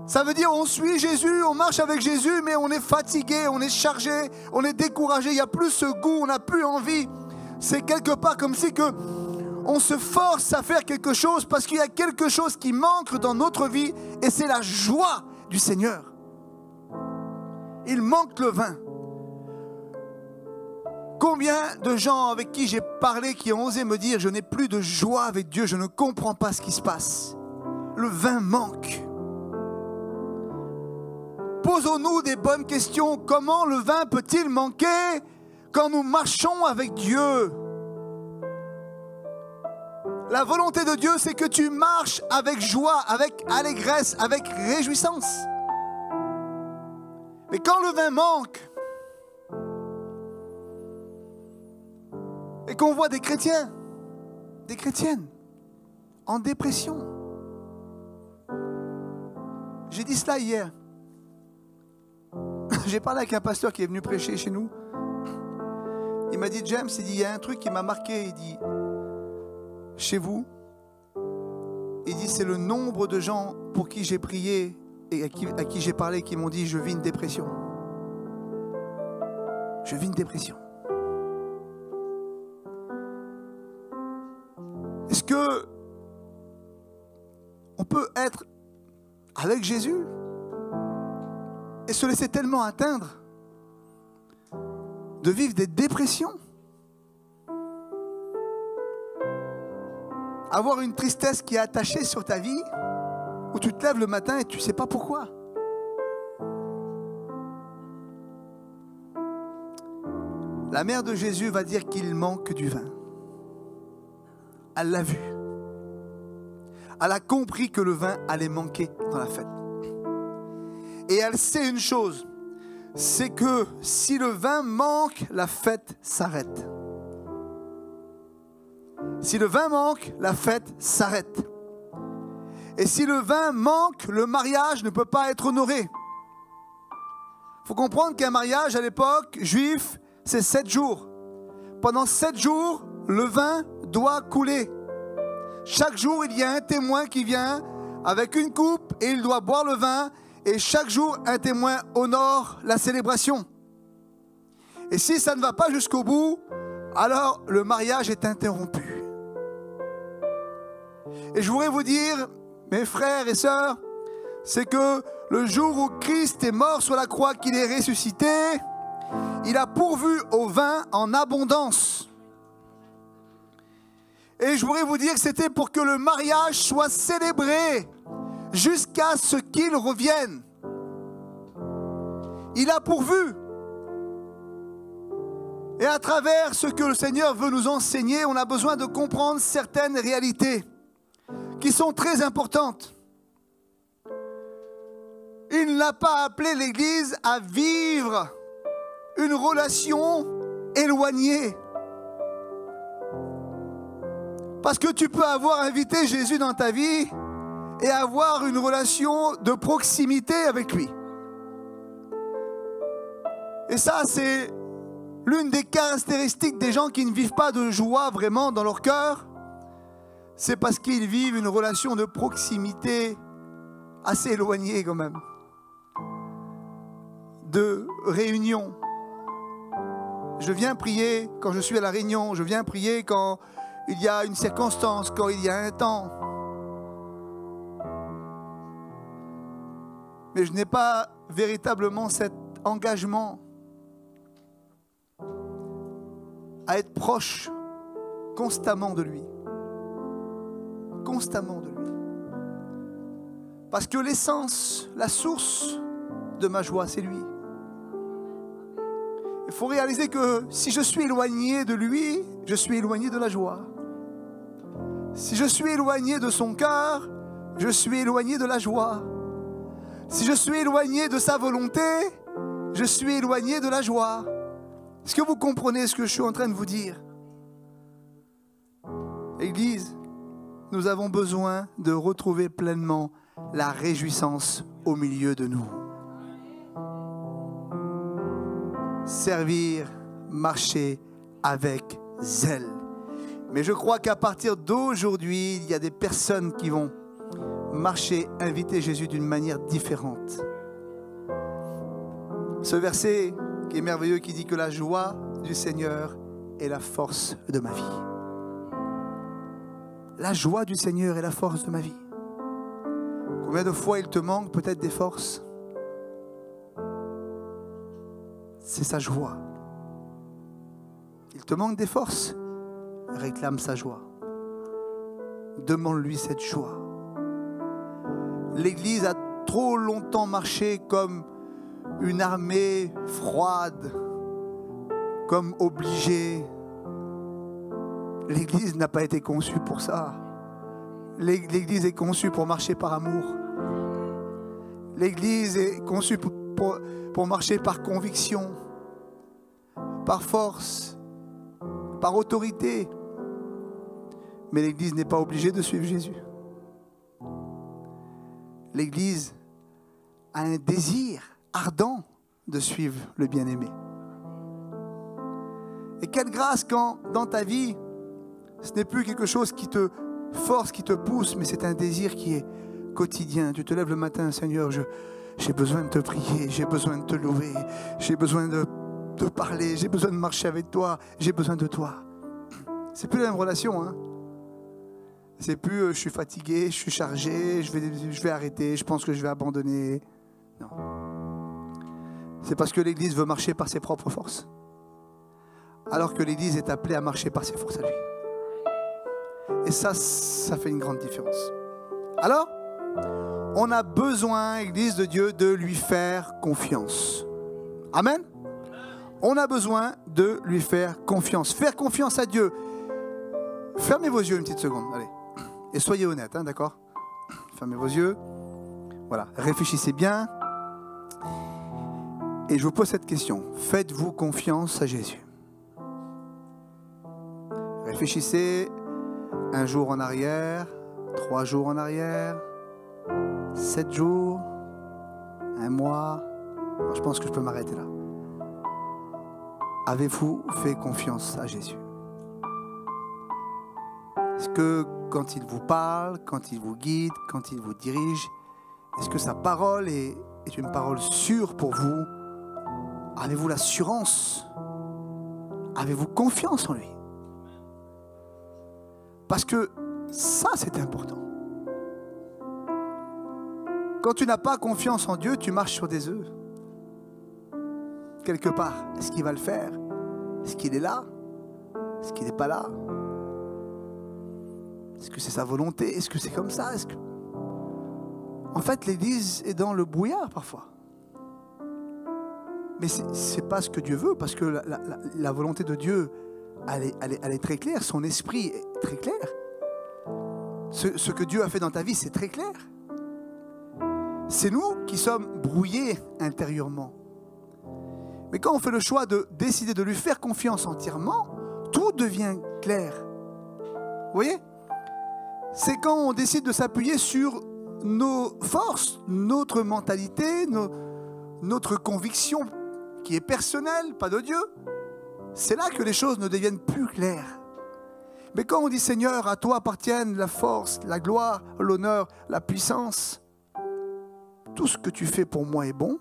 Ça veut dire on suit Jésus, on marche avec Jésus, mais on est fatigué, on est chargé, on est découragé, il n'y a plus ce goût, on n'a plus envie. C'est quelque part comme si que on se force à faire quelque chose parce qu'il y a quelque chose qui manque dans notre vie et c'est la joie du Seigneur. Il manque le vin. Combien de gens avec qui j'ai parlé qui ont osé me dire je n'ai plus de joie avec Dieu, je ne comprends pas ce qui se passe. Le vin manque. Posons-nous des bonnes questions. Comment le vin peut-il manquer quand nous marchons avec Dieu? La volonté de Dieu, c'est que tu marches avec joie, avec allégresse, avec réjouissance. Mais quand le vin manque, et qu'on voit des chrétiens, des chrétiennes, en dépression. J'ai dit cela hier. J'ai parlé avec un pasteur qui est venu prêcher chez nous. Il m'a dit, James, il y a un truc qui m'a marqué. Il dit, chez vous, il dit, c'est le nombre de gens pour qui j'ai prié et à qui j'ai parlé qui m'ont dit, je vis une dépression. Je vis une dépression. Est-ce que on peut être avec Jésus et se laisser tellement atteindre de vivre des dépressions, avoir une tristesse qui est attachée sur ta vie, où tu te lèves le matin et tu ne sais pas pourquoi? La mère de Jésus va dire qu'il manque du vin. Elle l'a vu. Elle a compris que le vin allait manquer dans la fête. Et elle sait une chose, c'est que si le vin manque, la fête s'arrête. Si le vin manque, la fête s'arrête. Et si le vin manque, le mariage ne peut pas être honoré. Il faut comprendre qu'un mariage à l'époque juif, c'est 7 jours. Pendant 7 jours, le vin doit couler. Chaque jour, il y a un témoin qui vient avec une coupe et il doit boire le vin. Et chaque jour, un témoin honore la célébration. Et si ça ne va pas jusqu'au bout, alors le mariage est interrompu. Et je voudrais vous dire, mes frères et sœurs, c'est que le jour où Christ est mort sur la croix, qu'il est ressuscité, il a pourvu au vin en abondance. Et je voudrais vous dire que c'était pour que le mariage soit célébré jusqu'à ce qu'il revienne. Il a pourvu. Et à travers ce que le Seigneur veut nous enseigner, on a besoin de comprendre certaines réalités qui sont très importantes. Il n'a pas appelé l'Église à vivre une relation éloignée. Parce que tu peux avoir invité Jésus dans ta vie et avoir une relation de proximité avec lui. Et ça, c'est l'une des caractéristiques des gens qui ne vivent pas de joie vraiment dans leur cœur. C'est parce qu'ils vivent une relation de proximité assez éloignée quand même. De réunion. Je viens prier quand je suis à la réunion. Je viens prier quand il y a une circonstance, quand il y a un temps. Mais je n'ai pas véritablement cet engagement à être proche constamment de lui. Constamment de lui. Parce que l'essence, la source de ma joie, c'est lui. Il faut réaliser que si je suis éloigné de lui, je suis éloigné de la joie. Si je suis éloigné de son cœur, je suis éloigné de la joie. Si je suis éloigné de sa volonté, je suis éloigné de la joie. Est-ce que vous comprenez ce que je suis en train de vous dire? Église, nous avons besoin de retrouver pleinement la réjouissance au milieu de nous. Servir, marcher avec zèle. Mais je crois qu'à partir d'aujourd'hui, il y a des personnes qui vont marcher, inviter Jésus d'une manière différente. Ce verset qui est merveilleux, qui dit que la joie du Seigneur est la force de ma vie. La joie du Seigneur est la force de ma vie. Combien de fois il te manque peut-être des forces? C'est sa joie. Il te manque des forces? Réclame sa joie. Demande-lui cette joie. L'Église a trop longtemps marché comme une armée froide, comme obligée. L'Église n'a pas été conçue pour ça. L'Église est conçue pour marcher par amour. L'Église est conçue pour marcher par conviction, par force, par autorité. Mais l'Église n'est pas obligée de suivre Jésus. L'Église a un désir ardent de suivre le bien-aimé. Et quelle grâce quand dans ta vie, ce n'est plus quelque chose qui te force, qui te pousse, mais c'est un désir qui est quotidien. Tu te lèves le matin, Seigneur, j'ai besoin de te prier, j'ai besoin de te louer, j'ai besoin de te parler, j'ai besoin de marcher avec toi, j'ai besoin de toi. C'est plus la même relation, hein. C'est plus je suis fatigué, je suis chargé, je vais arrêter, je pense que je vais abandonner. Non. C'est parce que l'Église veut marcher par ses propres forces. Alors que l'Église est appelée à marcher par ses forces à lui. Et ça fait une grande différence. Alors, on a besoin, Église de Dieu, de lui faire confiance. Amen. On a besoin de lui faire confiance. Faire confiance à Dieu. Fermez vos yeux une petite seconde, allez. Et soyez honnêtes, hein, d'accord? Fermez vos yeux. Voilà, réfléchissez bien. Et je vous pose cette question. Faites-vous confiance à Jésus? Réfléchissez 1 jour en arrière, 3 jours en arrière, 7 jours, 1 mois. Alors, je pense que je peux m'arrêter là. Avez-vous fait confiance à Jésus? Est-ce que quand il vous parle, quand il vous guide, quand il vous dirige, est-ce que sa parole est une parole sûre pour vous? Avez-vous l'assurance? Avez-vous confiance en lui? Parce que ça, c'est important. Quand tu n'as pas confiance en Dieu, tu marches sur des œufs. Quelque part, est-ce qu'il va le faire? Est-ce qu'il est là? Est-ce qu'il n'est pas là? Est-ce que c'est sa volonté? Est-ce que c'est comme ça? En fait, l'Église est dans le brouillard parfois. Mais ce n'est pas ce que Dieu veut, parce que la volonté de Dieu, elle est très claire. Son esprit est très clair. Ce que Dieu a fait dans ta vie, c'est très clair. C'est nous qui sommes brouillés intérieurement. Mais quand on fait le choix de décider de lui faire confiance entièrement, tout devient clair. Vous voyez? C'est quand on décide de s'appuyer sur nos forces, notre mentalité, notre conviction qui est personnelle, pas de Dieu. C'est là que les choses ne deviennent plus claires. Mais quand on dit Seigneur, à toi appartiennent la force, la gloire, l'honneur, la puissance, tout ce que tu fais pour moi est bon.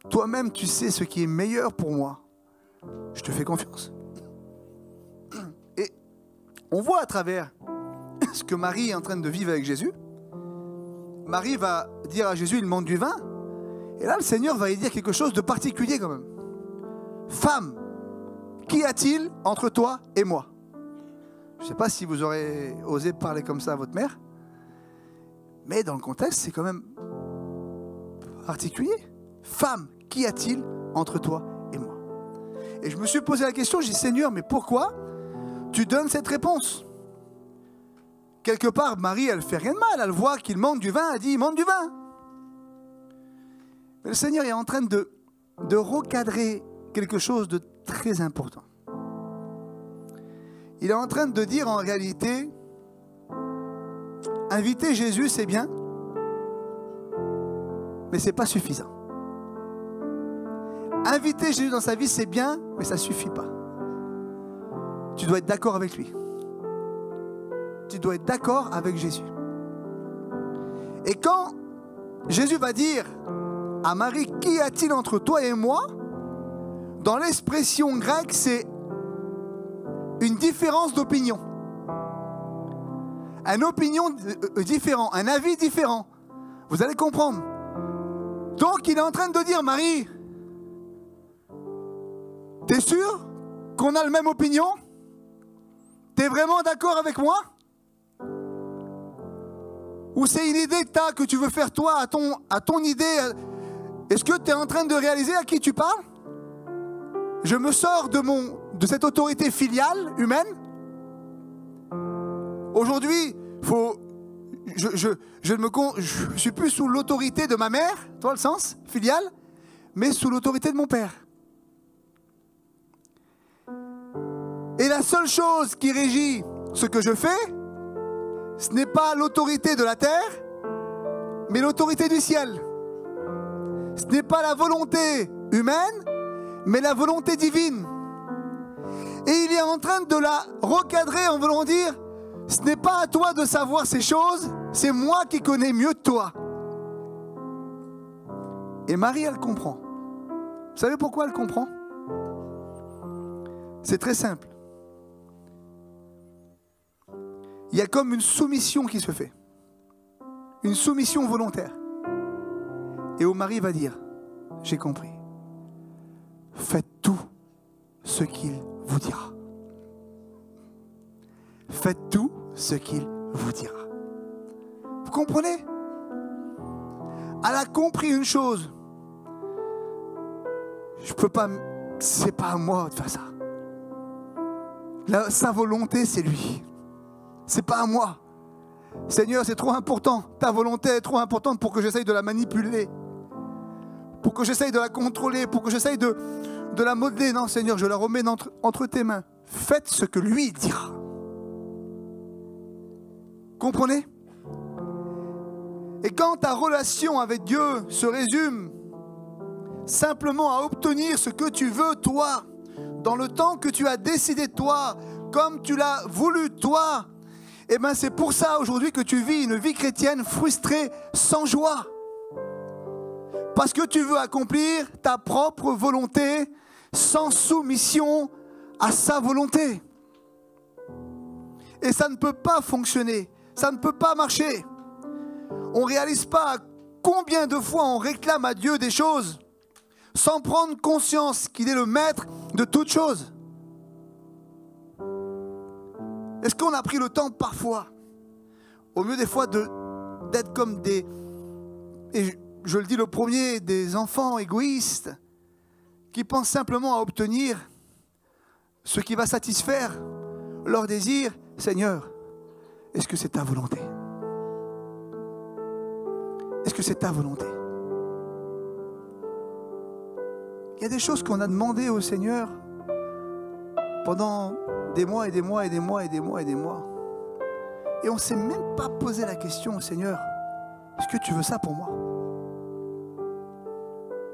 Toi-même, tu sais ce qui est meilleur pour moi. je te fais confiance. Et on voit à travers ce que Marie est en train de vivre avec Jésus. Marie va dire à Jésus, il demande du vin. Et là, le Seigneur va lui dire quelque chose de particulier quand même. Femme, qu'y a-t-il entre toi et moi? Je ne sais pas si vous aurez osé parler comme ça à votre mère. Mais dans le contexte, c'est quand même particulier. Femme, qu'y a-t-il entre toi et moi? Et je me suis posé la question, j'ai dit, Seigneur, mais pourquoi tu donnes cette réponse? Quelque part, Marie, elle ne fait rien de mal. Elle voit qu'il manque du vin, elle dit, il manque du vin. Mais le Seigneur est en train de recadrer quelque chose de très important. Il est en train de dire en réalité, inviter Jésus, c'est bien, mais ce n'est pas suffisant. Inviter Jésus dans sa vie, c'est bien, mais ça ne suffit pas. Tu dois être d'accord avec lui. Tu dois être d'accord avec Jésus. Et quand Jésus va dire à Marie, qu'y a-t-il entre toi et moi? Dans l'expression grecque, c'est une différence d'opinion. Une opinion différente, un avis différent. Vous allez comprendre. Donc il est en train de dire, Marie, t'es sûr qu'on a la même opinion? T'es vraiment d'accord avec moi? Ou c'est une idée que t'as, que tu veux faire toi, à ton idée? Est-ce que tu es en train de réaliser à qui tu parles? Je me sors de cette autorité filiale, humaine. Aujourd'hui, je ne suis plus sous l'autorité de ma mère, toi le sens, filiale, mais sous l'autorité de mon père. Et la seule chose qui régit ce que je fais, ce n'est pas l'autorité de la terre, mais l'autorité du ciel. Ce n'est pas la volonté humaine, mais la volonté divine. Et il est en train de la recadrer en voulant dire, ce n'est pas à toi de savoir ces choses, c'est moi qui connais mieux que toi. Et Marie, elle comprend. Vous savez pourquoi elle comprend? C'est très simple. Il y a comme une soumission qui se fait. Une soumission volontaire. Et où Marie va dire, j'ai compris. Faites tout ce qu'il vous dira. Faites tout ce qu'il vous dira. Vous comprenez? Elle a compris une chose. Je peux pas, c'est pas à moi de faire ça. Sa volonté, c'est lui. C'est pas à moi. Seigneur, c'est trop important. Ta volonté est trop importante pour que j'essaye de la manipuler. Pour que j'essaye de la contrôler. Pour que j'essaye de la modeler. Non, Seigneur, je la remets entre tes mains. Faites ce que lui dira. Comprenez? Et quand ta relation avec Dieu se résume simplement à obtenir ce que tu veux, toi, dans le temps que tu as décidé, toi, comme tu l'as voulu, toi, eh bien c'est pour ça aujourd'hui que tu vis une vie chrétienne frustrée, sans joie. Parce que tu veux accomplir ta propre volonté sans soumission à sa volonté. Et ça ne peut pas fonctionner, ça ne peut pas marcher. On ne réalise pas combien de fois on réclame à Dieu des choses sans prendre conscience qu'il est le maître de toutes choses. Est-ce qu'on a pris le temps parfois, au mieux des fois d'être comme des, et je le dis le premier, des enfants égoïstes qui pensent simplement à obtenir ce qui va satisfaire leur désir? Seigneur, est-ce que c'est ta volonté? Est-ce que c'est ta volonté? Il y a des choses qu'on a demandées au Seigneur pendant des mois et des mois et des mois et des mois et des mois. Et on ne s'est même pas posé la question au Seigneur, est-ce que tu veux ça pour moi?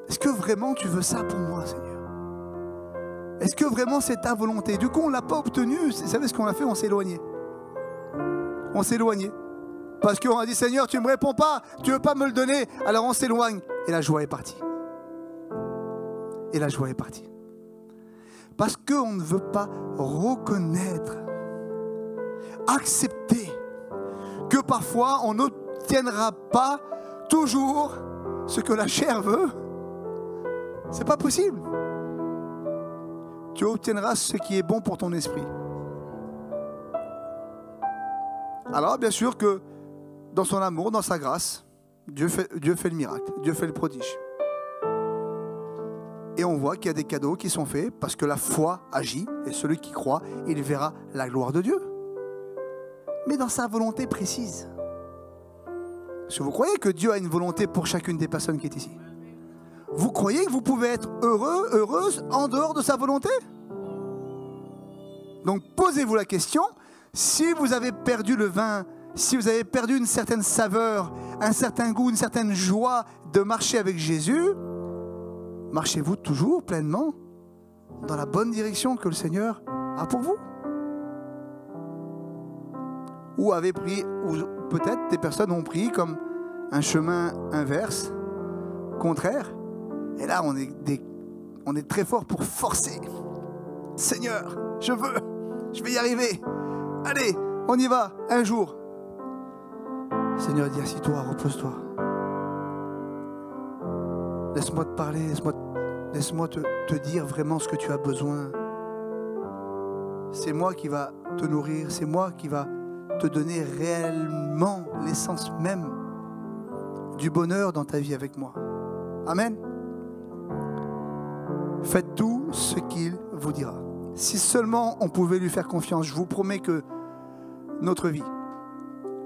Est-ce que vraiment tu veux ça pour moi, Seigneur? Est-ce que vraiment c'est ta volonté? Du coup, on ne l'a pas obtenu. Vous savez ce qu'on a fait? On s'est éloigné. On s'est éloigné. Parce qu'on a dit, Seigneur, tu ne me réponds pas, tu ne veux pas me le donner, alors on s'éloigne. Et la joie est partie. Et la joie est partie. Parce qu'on ne veut pas reconnaître, accepter que parfois on n'obtiendra pas toujours ce que la chair veut. C'est pas possible. Tu obtiendras ce qui est bon pour ton esprit. Alors bien sûr que dans son amour, dans sa grâce, Dieu fait le miracle, Dieu fait le prodige. Et on voit qu'il y a des cadeaux qui sont faits parce que la foi agit et celui qui croit, il verra la gloire de Dieu. Mais dans sa volonté précise. Est-ce que vous croyez que Dieu a une volonté pour chacune des personnes qui est ici? Vous croyez que vous pouvez être heureux, heureuse en dehors de sa volonté? Donc posez-vous la question, si vous avez perdu le vin, si vous avez perdu une certaine saveur, un certain goût, une certaine joie de marcher avec Jésus, marchez-vous toujours pleinement dans la bonne direction que le Seigneur a pour vous? Ou avez pris, ou peut-être des personnes ont pris comme un chemin inverse, contraire, et là on est très fort pour forcer. Seigneur, je vais y arriver. Allez, on y va, un jour. Seigneur dit, assis-toi, repose-toi. Laisse-moi te parler, laisse-moi te dire vraiment ce que tu as besoin. C'est moi qui va te nourrir, c'est moi qui va te donner réellement l'essence même du bonheur dans ta vie avec moi. Amen. Faites tout ce qu'il vous dira. Si seulement on pouvait lui faire confiance, je vous promets que notre vie,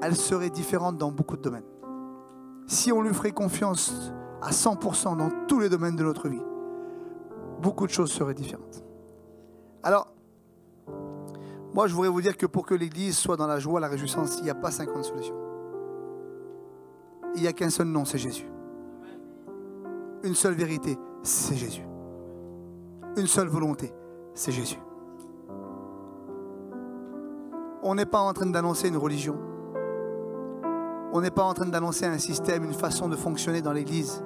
elle serait différente dans beaucoup de domaines. Si on lui ferait confiance à 100% dans tous les domaines de notre vie, beaucoup de choses seraient différentes. Alors, moi je voudrais vous dire que pour que l'Église soit dans la joie, la réjouissance, il n'y a pas 50 solutions. Il n'y a qu'un seul nom, c'est Jésus. Une seule vérité, c'est Jésus. Une seule volonté, c'est Jésus. On n'est pas en train d'annoncer une religion. On n'est pas en train d'annoncer un système, une façon de fonctionner dans l'Église,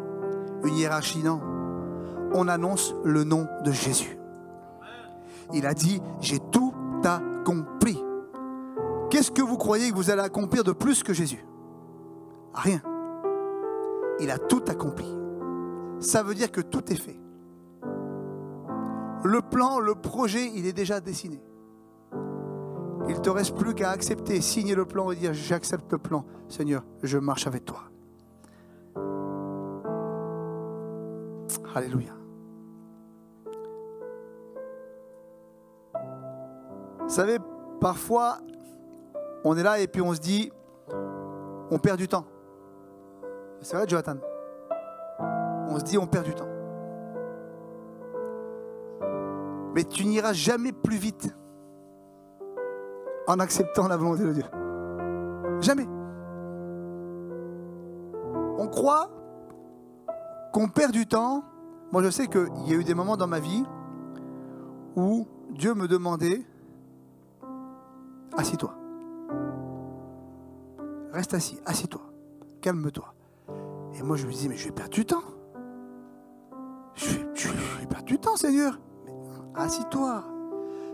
une hiérarchie, non. On annonce le nom de Jésus. Il a dit, j'ai tout accompli. Qu'est-ce que vous croyez que vous allez accomplir de plus que Jésus? Rien. Il a tout accompli. Ça veut dire que tout est fait. Le plan, le projet, il est déjà dessiné. Il ne te reste plus qu'à accepter, signer le plan et dire j'accepte le plan. Seigneur, je marche avec toi. Alléluia. Vous savez, parfois, on est là et puis on se dit, on perd du temps. C'est vrai, Jonathan? On se dit, on perd du temps. Mais tu n'iras jamais plus vite en acceptant la volonté de Dieu. Jamais. On croit qu'on perd du temps. Moi, je sais qu'il y a eu des moments dans ma vie où Dieu me demandait, assis-toi. Reste assis, assis-toi. Calme-toi. Et moi, je me disais, mais je vais perdre du temps. Je vais perdre du temps, Seigneur. Mais assis-toi.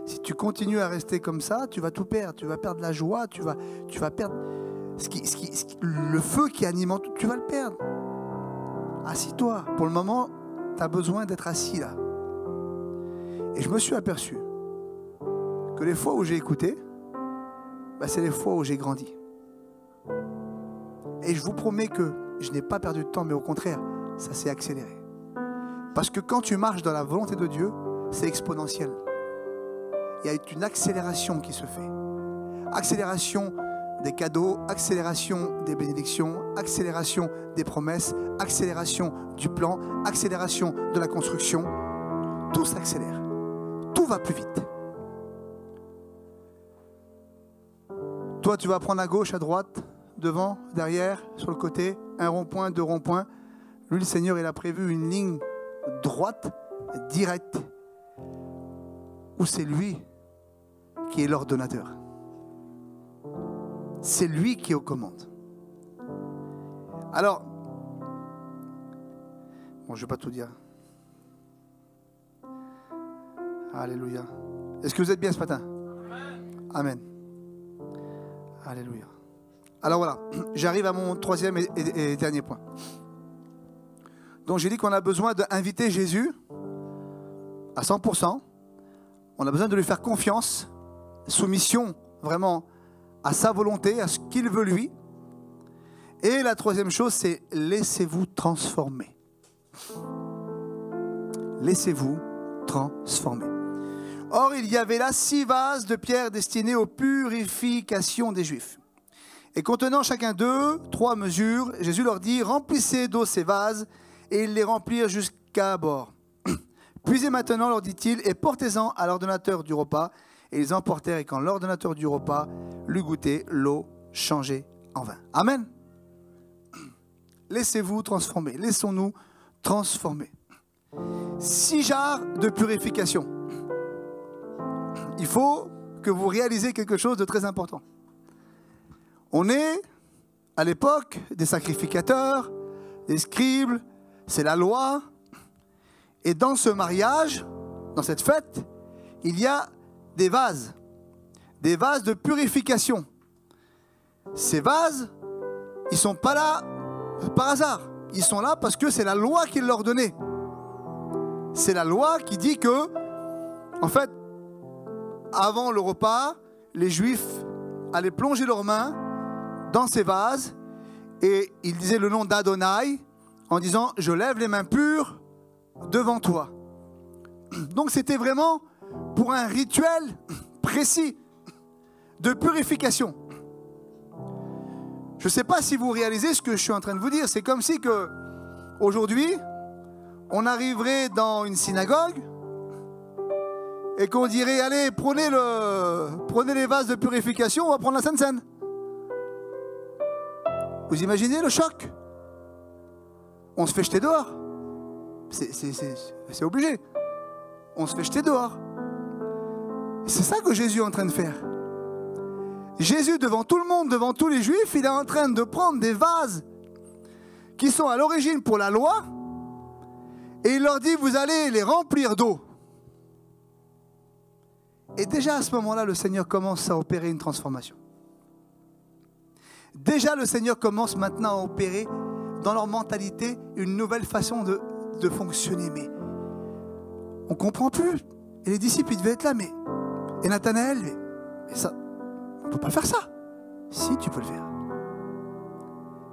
Si tu continues à rester comme ça, tu vas tout perdre. Tu vas perdre la joie, tu vas perdre le feu qui anime, tu vas le perdre. Assis-toi. Pour le moment, tu as besoin d'être assis là. Et je me suis aperçu que les fois où j'ai écouté, c'est les fois où j'ai grandi. Et je vous promets que je n'ai pas perdu de temps, mais au contraire, ça s'est accéléré. Parce que quand tu marches dans la volonté de Dieu, c'est exponentiel. Il y a une accélération qui se fait. Accélération des cadeaux, accélération des bénédictions, accélération des promesses, accélération du plan, accélération de la construction. Tout s'accélère. Tout va plus vite. Toi, tu vas prendre à gauche, à droite, devant, derrière, sur le côté, un rond-point, deux ronds-points. Lui, le Seigneur, il a prévu une ligne droite, directe, où c'est lui qui est l'ordonnateur. C'est lui qui est aux commandes. Alors, bon, je ne vais pas tout dire. Alléluia. Est-ce que vous êtes bien ce matin? Amen. Alléluia. Alors voilà, j'arrive à mon troisième et dernier point. Donc j'ai dit qu'on a besoin d'inviter Jésus à 100%. On a besoin de lui faire confiance, soumission vraiment à sa volonté, à ce qu'il veut lui. Et la troisième chose, c'est laissez-vous transformer. Laissez-vous transformer. Or, il y avait là 6 vases de pierre destinés aux purifications des Juifs. Et contenant chacun d'eux 3 mesures, Jésus leur dit, remplissez d'eau ces vases, et ils les remplirent jusqu'à bord. Puisez maintenant, leur dit-il, et portez-en à l'ordonnateur du repas. Et ils emportèrent, et quand l'ordonnateur du repas l'eut goûté, l'eau changée en vin. Amen. Laissez-vous transformer, laissons-nous transformer. 6 jarres de purification. Il faut que vous réalisez quelque chose de très important. On est à l'époque des sacrificateurs, des scribes, c'est la loi. Et dans ce mariage, dans cette fête, il y a des vases de purification. Ces vases, ils ne sont pas là par hasard. Ils sont là parce que c'est la loi qui leur donnait. C'est la loi qui dit que, en fait, avant le repas, les Juifs allaient plonger leurs mains dans ces vases et ils disaient le nom d'Adonai en disant « Je lève les mains pures devant toi ». Donc c'était vraiment pour un rituel précis de purification. Je ne sais pas si vous réalisez ce que je suis en train de vous dire. C'est comme si que aujourd'hui, on arriverait dans une synagogue et qu'on dirait, allez, prenez les vases de purification, on va prendre la Sainte Seine. Vous imaginez le choc? On se fait jeter dehors. C'est obligé. On se fait jeter dehors. C'est ça que Jésus est en train de faire. Jésus, devant tout le monde, devant tous les Juifs, il est en train de prendre des vases qui sont à l'origine pour la loi et il leur dit, vous allez les remplir d'eau. Et déjà à ce moment-là, le Seigneur commence à opérer une transformation. Déjà le Seigneur commence maintenant à opérer dans leur mentalité une nouvelle façon de fonctionner. Mais on ne comprend plus. Et les disciples, ils devaient être là, mais... Et Nathanaël, mais ça... On ne peut pas faire ça. Si, tu peux le faire.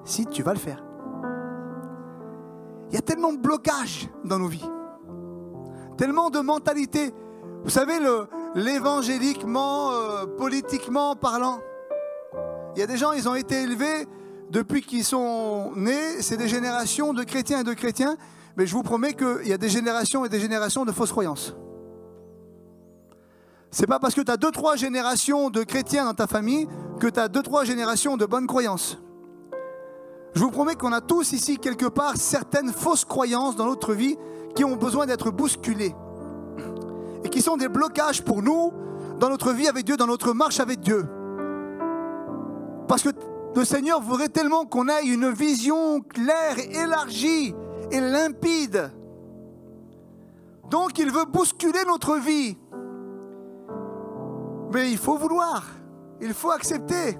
Si, tu vas le faire. Il y a tellement de blocages dans nos vies. Tellement de mentalités. Vous savez, l'évangéliquement, politiquement parlant, il y a des gens, ils ont été élevés depuis qu'ils sont nés. C'est des générations de chrétiens et de chrétiens. Mais je vous promets qu'il y a des générations et des générations de fausses croyances. C'est pas parce que tu as 2-3 générations de chrétiens dans ta famille que tu as 2-3 générations de bonnes croyances. Je vous promets qu'on a tous ici quelque part certaines fausses croyances dans notre vie qui ont besoin d'être bousculées et qui sont des blocages pour nous dans notre vie avec Dieu, dans notre marche avec Dieu. Parce que le Seigneur voudrait tellement qu'on ait une vision claire, élargie et limpide. Donc il veut bousculer notre vie. Mais il faut vouloir, il faut accepter.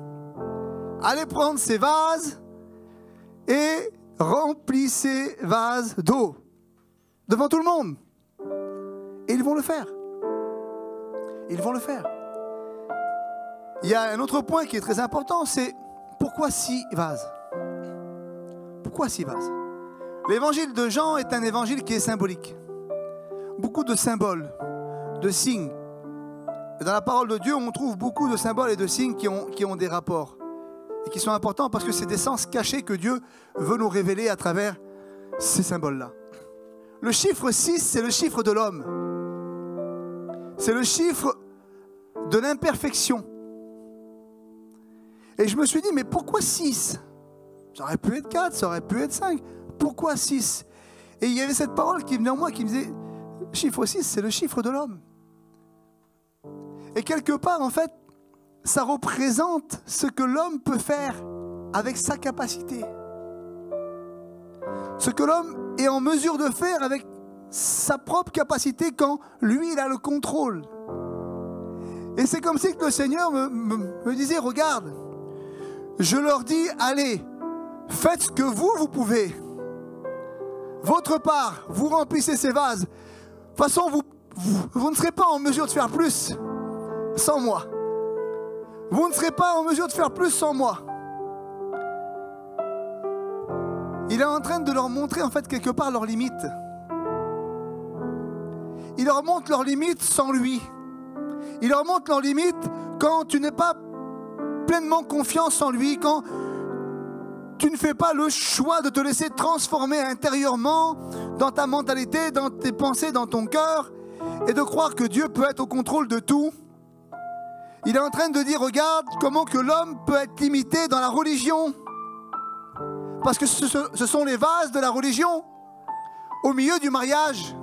Allez prendre ces vases et remplis ces vases d'eau devant tout le monde. Et ils vont le faire. Ils vont le faire. Il y a un autre point qui est très important, c'est pourquoi 6 vases? Pourquoi 6 vases? L'évangile de Jean est un évangile qui est symbolique. Beaucoup de symboles, de signes. Et dans la parole de Dieu, on trouve beaucoup de symboles et de signes qui ont des rapports. Et qui sont importants parce que c'est des sens cachés que Dieu veut nous révéler à travers ces symboles-là. Le chiffre 6, c'est le chiffre de l'homme. C'est le chiffre de l'imperfection. Et je me suis dit, mais pourquoi 6? Ça aurait pu être 4, ça aurait pu être 5. Pourquoi 6? Et il y avait cette parole qui venait en moi qui me disait, le chiffre 6, c'est le chiffre de l'homme. Et quelque part, en fait, ça représente ce que l'homme peut faire avec sa capacité. Ce que l'homme est en mesure de faire avec sa propre capacité quand lui, il a le contrôle. Et c'est comme si le Seigneur me disait, regarde, je leur dis, allez, faites ce que vous pouvez. Votre part, vous remplissez ces vases. De toute façon, vous ne serez pas en mesure de faire plus sans moi. Vous ne serez pas en mesure de faire plus sans moi. Il est en train de leur montrer en fait quelque part leurs limites. Il leur montre leurs limites sans lui. Il leur montre leurs limites quand tu n'es pas pleinement confiance en lui, quand tu ne fais pas le choix de te laisser transformer intérieurement dans ta mentalité, dans tes pensées, dans ton cœur, et de croire que Dieu peut être au contrôle de tout. Il est en train de dire, regarde comment que l'homme peut être limité dans la religion. Parce que ce sont les vases de la religion au milieu du mariage.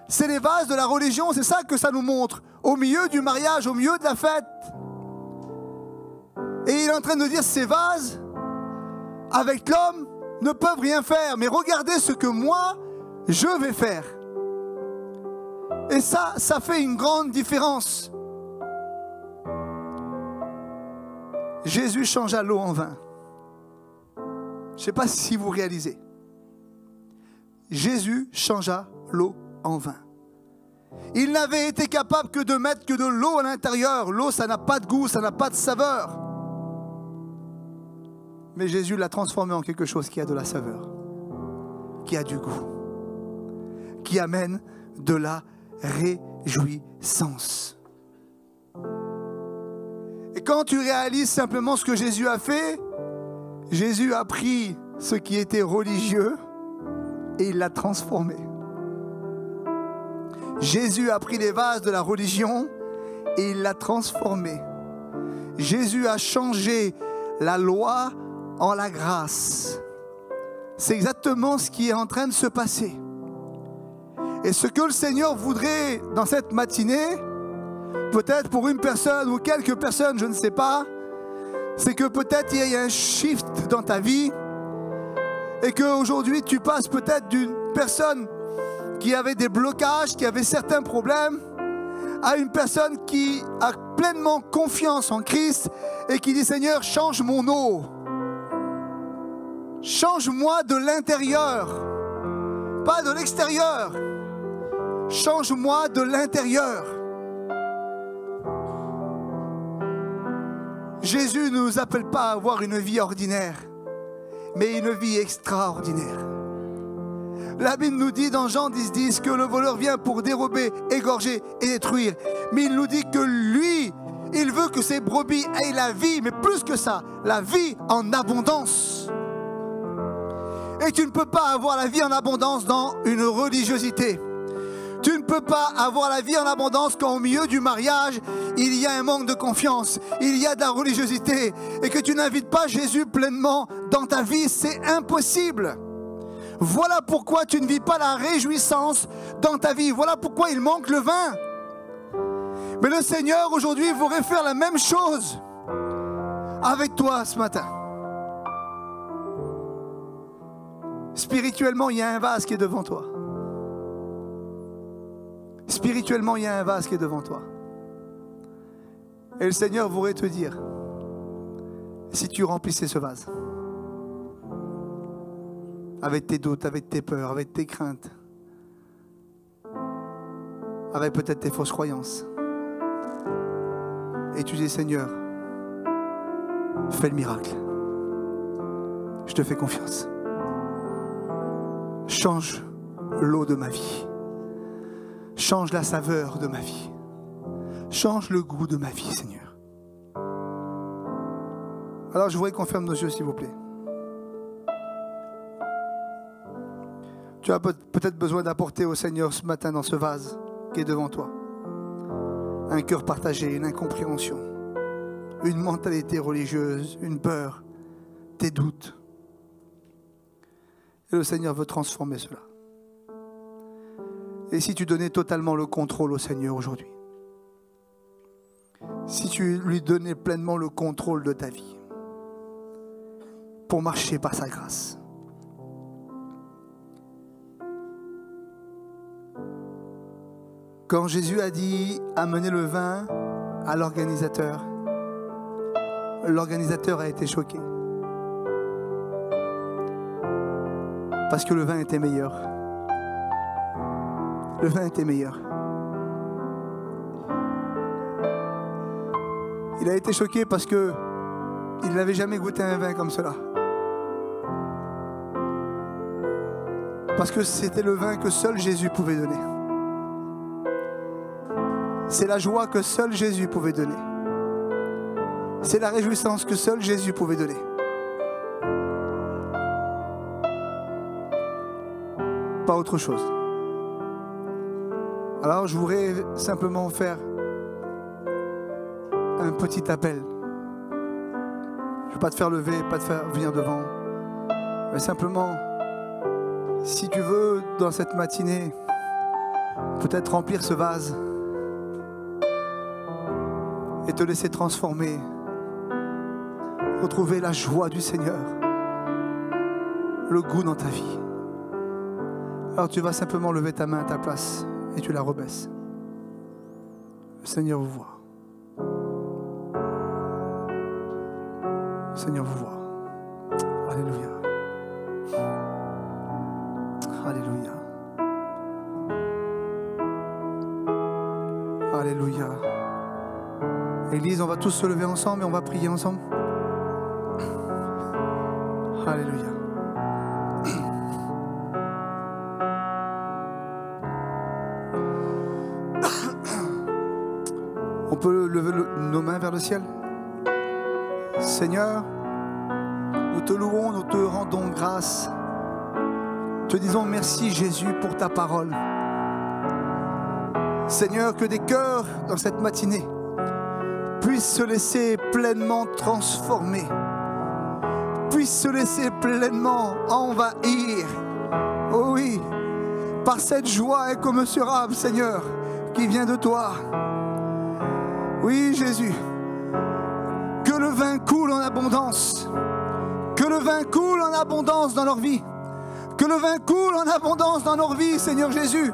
C'est les vases de la religion, c'est ça que ça nous montre. Au milieu du mariage, au milieu de la fête. Et il est en train de dire, ces vases, avec l'homme, ne peuvent rien faire. Mais regardez ce que moi, je vais faire. Et ça fait une grande différence. Jésus changea l'eau en vin. Je ne sais pas si vous réalisez. Jésus changea l'eau en vin. Il n'avait été capable que de mettre que de l'eau à l'intérieur. L'eau, ça n'a pas de goût, ça n'a pas de saveur. Mais Jésus l'a transformé en quelque chose qui a de la saveur, qui a du goût, qui amène de la réjouissance. Et quand tu réalises simplement ce que Jésus a fait, Jésus a pris ce qui était religieux et il l'a transformé. Jésus a pris les vases de la religion et il l'a transformé. Jésus a changé la loi en la grâce. C'est exactement ce qui est en train de se passer. Et ce que le Seigneur voudrait dans cette matinée, peut-être pour une personne ou quelques personnes, je ne sais pas, c'est que peut-être il y a un shift dans ta vie et qu'aujourd'hui tu passes peut-être d'une personne qui avait des blocages, qui avait certains problèmes, à une personne qui a pleinement confiance en Christ et qui dit, Seigneur, change mon eau. Change-moi de l'intérieur, pas de l'extérieur. Change-moi de l'intérieur. Jésus ne nous appelle pas à avoir une vie ordinaire, mais une vie extraordinaire. La Bible nous dit dans Jean 10,10 que le voleur vient pour dérober, égorger et détruire. Mais il nous dit que lui, il veut que ses brebis aient la vie, mais plus que ça, la vie en abondance. Et tu ne peux pas avoir la vie en abondance dans une religiosité. Tu ne peux pas avoir la vie en abondance quand au milieu du mariage, il y a un manque de confiance, il y a de la religiosité et que tu n'invites pas Jésus pleinement dans ta vie, c'est impossible. Voilà pourquoi tu ne vis pas la réjouissance dans ta vie. Voilà pourquoi il manque le vin. Mais le Seigneur aujourd'hui voudrait faire la même chose avec toi ce matin. Spirituellement, il y a un vase qui est devant toi. Spirituellement, il y a un vase qui est devant toi. Et le Seigneur voudrait te dire, si tu remplissais ce vase, avec tes doutes, avec tes peurs, avec tes craintes, avec peut-être tes fausses croyances, et tu dis, Seigneur, fais le miracle. Je te fais confiance. Change l'eau de ma vie. Change la saveur de ma vie. Change le goût de ma vie, Seigneur. Alors je voudrais qu'on ferme nos yeux, s'il vous plaît. Tu as peut-être besoin d'apporter au Seigneur ce matin dans ce vase qui est devant toi un cœur partagé, une incompréhension, une mentalité religieuse, une peur, des doutes. Et le Seigneur veut transformer cela. Et si tu donnais totalement le contrôle au Seigneur aujourd'hui, si tu lui donnais pleinement le contrôle de ta vie pour marcher par sa grâce, Quand Jésus a dit amener le vin à l'organisateur a été choqué. Parce que le vin était meilleur. Le vin était meilleur. Il a été choqué parce que il n'avait jamais goûté un vin comme cela. Parce que c'était le vin que seul Jésus pouvait donner. C'est la joie que seul Jésus pouvait donner. C'est la réjouissance que seul Jésus pouvait donner. Pas autre chose. Alors je voudrais simplement faire un petit appel. Je ne veux pas te faire lever, pas te faire venir devant. Mais simplement, si tu veux, dans cette matinée, peut-être remplir ce vase et te laisser transformer, retrouver la joie du Seigneur, le goût dans ta vie. Alors tu vas simplement lever ta main à ta place et tu la rebaisses. Le Seigneur vous voit. Le Seigneur vous voit. Alléluia. Alléluia. Alléluia. Église, on va tous se lever ensemble et on va prier ensemble. Alléluia. On peut lever nos mains vers le ciel. Seigneur, nous te louons, nous te rendons grâce. Te disons merci Jésus pour ta parole. Seigneur, que des cœurs dans cette matinée puissent se laisser pleinement transformer, puissent se laisser pleinement envahir. Oh oui, par cette joie incommensurable, Seigneur, qui vient de toi. Oui, Jésus, que le vin coule en abondance, que le vin coule en abondance dans leur vie, que le vin coule en abondance dans leur vie, Seigneur Jésus,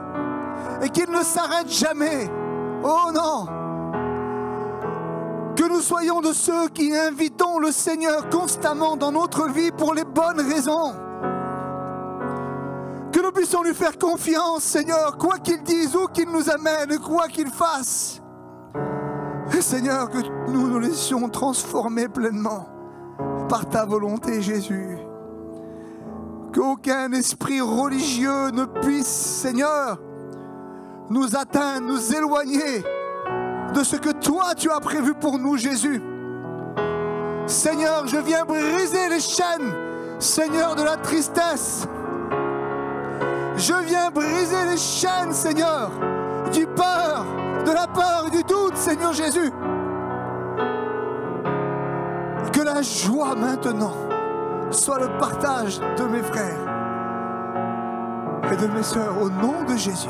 et qu'il ne s'arrête jamais. Oh non! Que nous soyons de ceux qui invitons le Seigneur constamment dans notre vie pour les bonnes raisons. Que nous puissions lui faire confiance, Seigneur, quoi qu'il dise, où qu'il nous amène, quoi qu'il fasse. Et Seigneur, que nous nous laissions transformer pleinement par ta volonté, Jésus. Qu'aucun esprit religieux ne puisse, Seigneur, nous atteindre, nous éloigner de ce que toi tu as prévu pour nous, Jésus. Seigneur, je viens briser les chaînes, Seigneur, de la tristesse. Je viens briser les chaînes, Seigneur, du peur, de la peur et du doute, Seigneur Jésus. Que la joie maintenant soit le partage de mes frères et de mes sœurs au nom de Jésus.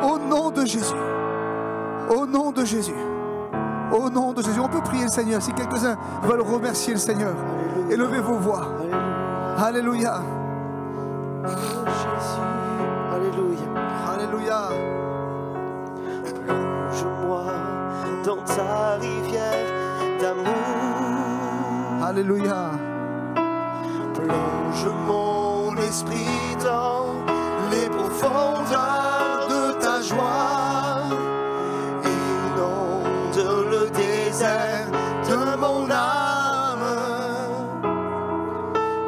Au nom de Jésus. Au nom de Jésus. Au nom de Jésus. On peut prier le Seigneur si quelques-uns veulent remercier le Seigneur. Élevez vos voix. Alléluia. Alléluia. Alléluia. Plonge-moi dans ta rivière d'amour. Alléluia. Plonge mon esprit dans les profondeurs de ta joie. Inonde le désert de mon âme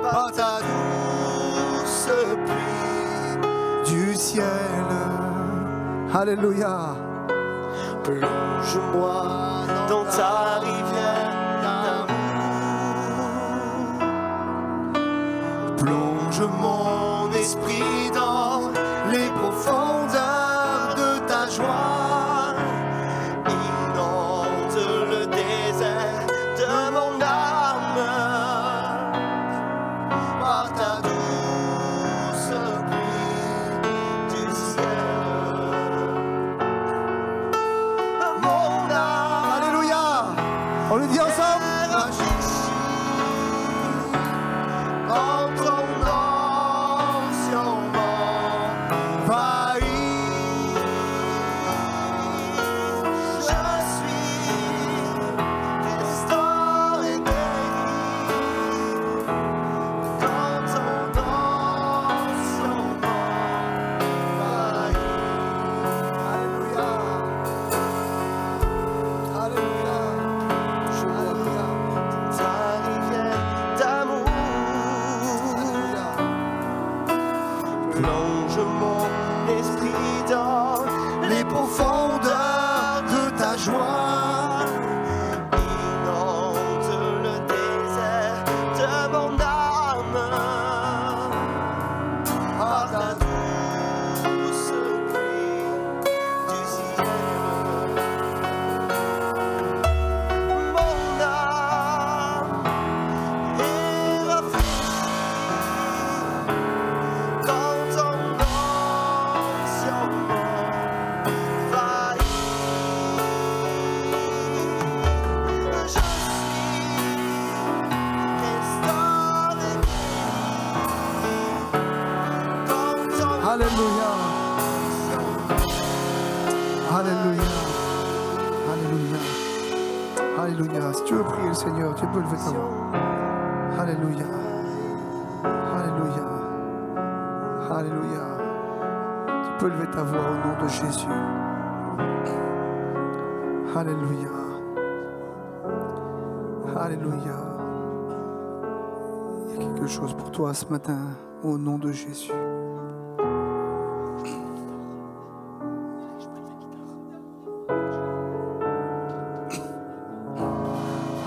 par ta douce pluie Du ciel. Alléluia. Plonge-moi dans ta rivière d'amour. Plonge mon esprit dans les profondeurs de ta joie. Inonde le désert de mon âme par ta douce pluie du ciel. Mon âme, Alléluia. On le dit ensemble. en ton ancien envahit. profondeurs de ta joie. Inonde le désert de mon âme par ta douce pluie du ciel. Mon âme est rafraîchie quand ton onction m'envahit. Je suis restauré quand ton Alléluia. Alléluia. Alléluia. Alléluia. Si tu veux prier le Seigneur, tu peux lever ta voix. Alléluia. Alléluia. Alléluia. Tu peux lever ta voix au nom de Jésus. Alléluia. Alléluia. Il y a quelque chose pour toi ce matin au nom de Jésus.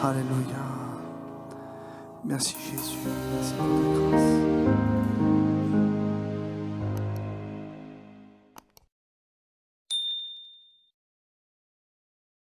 Alléluia. Merci Jésus. Merci pour ta grâce.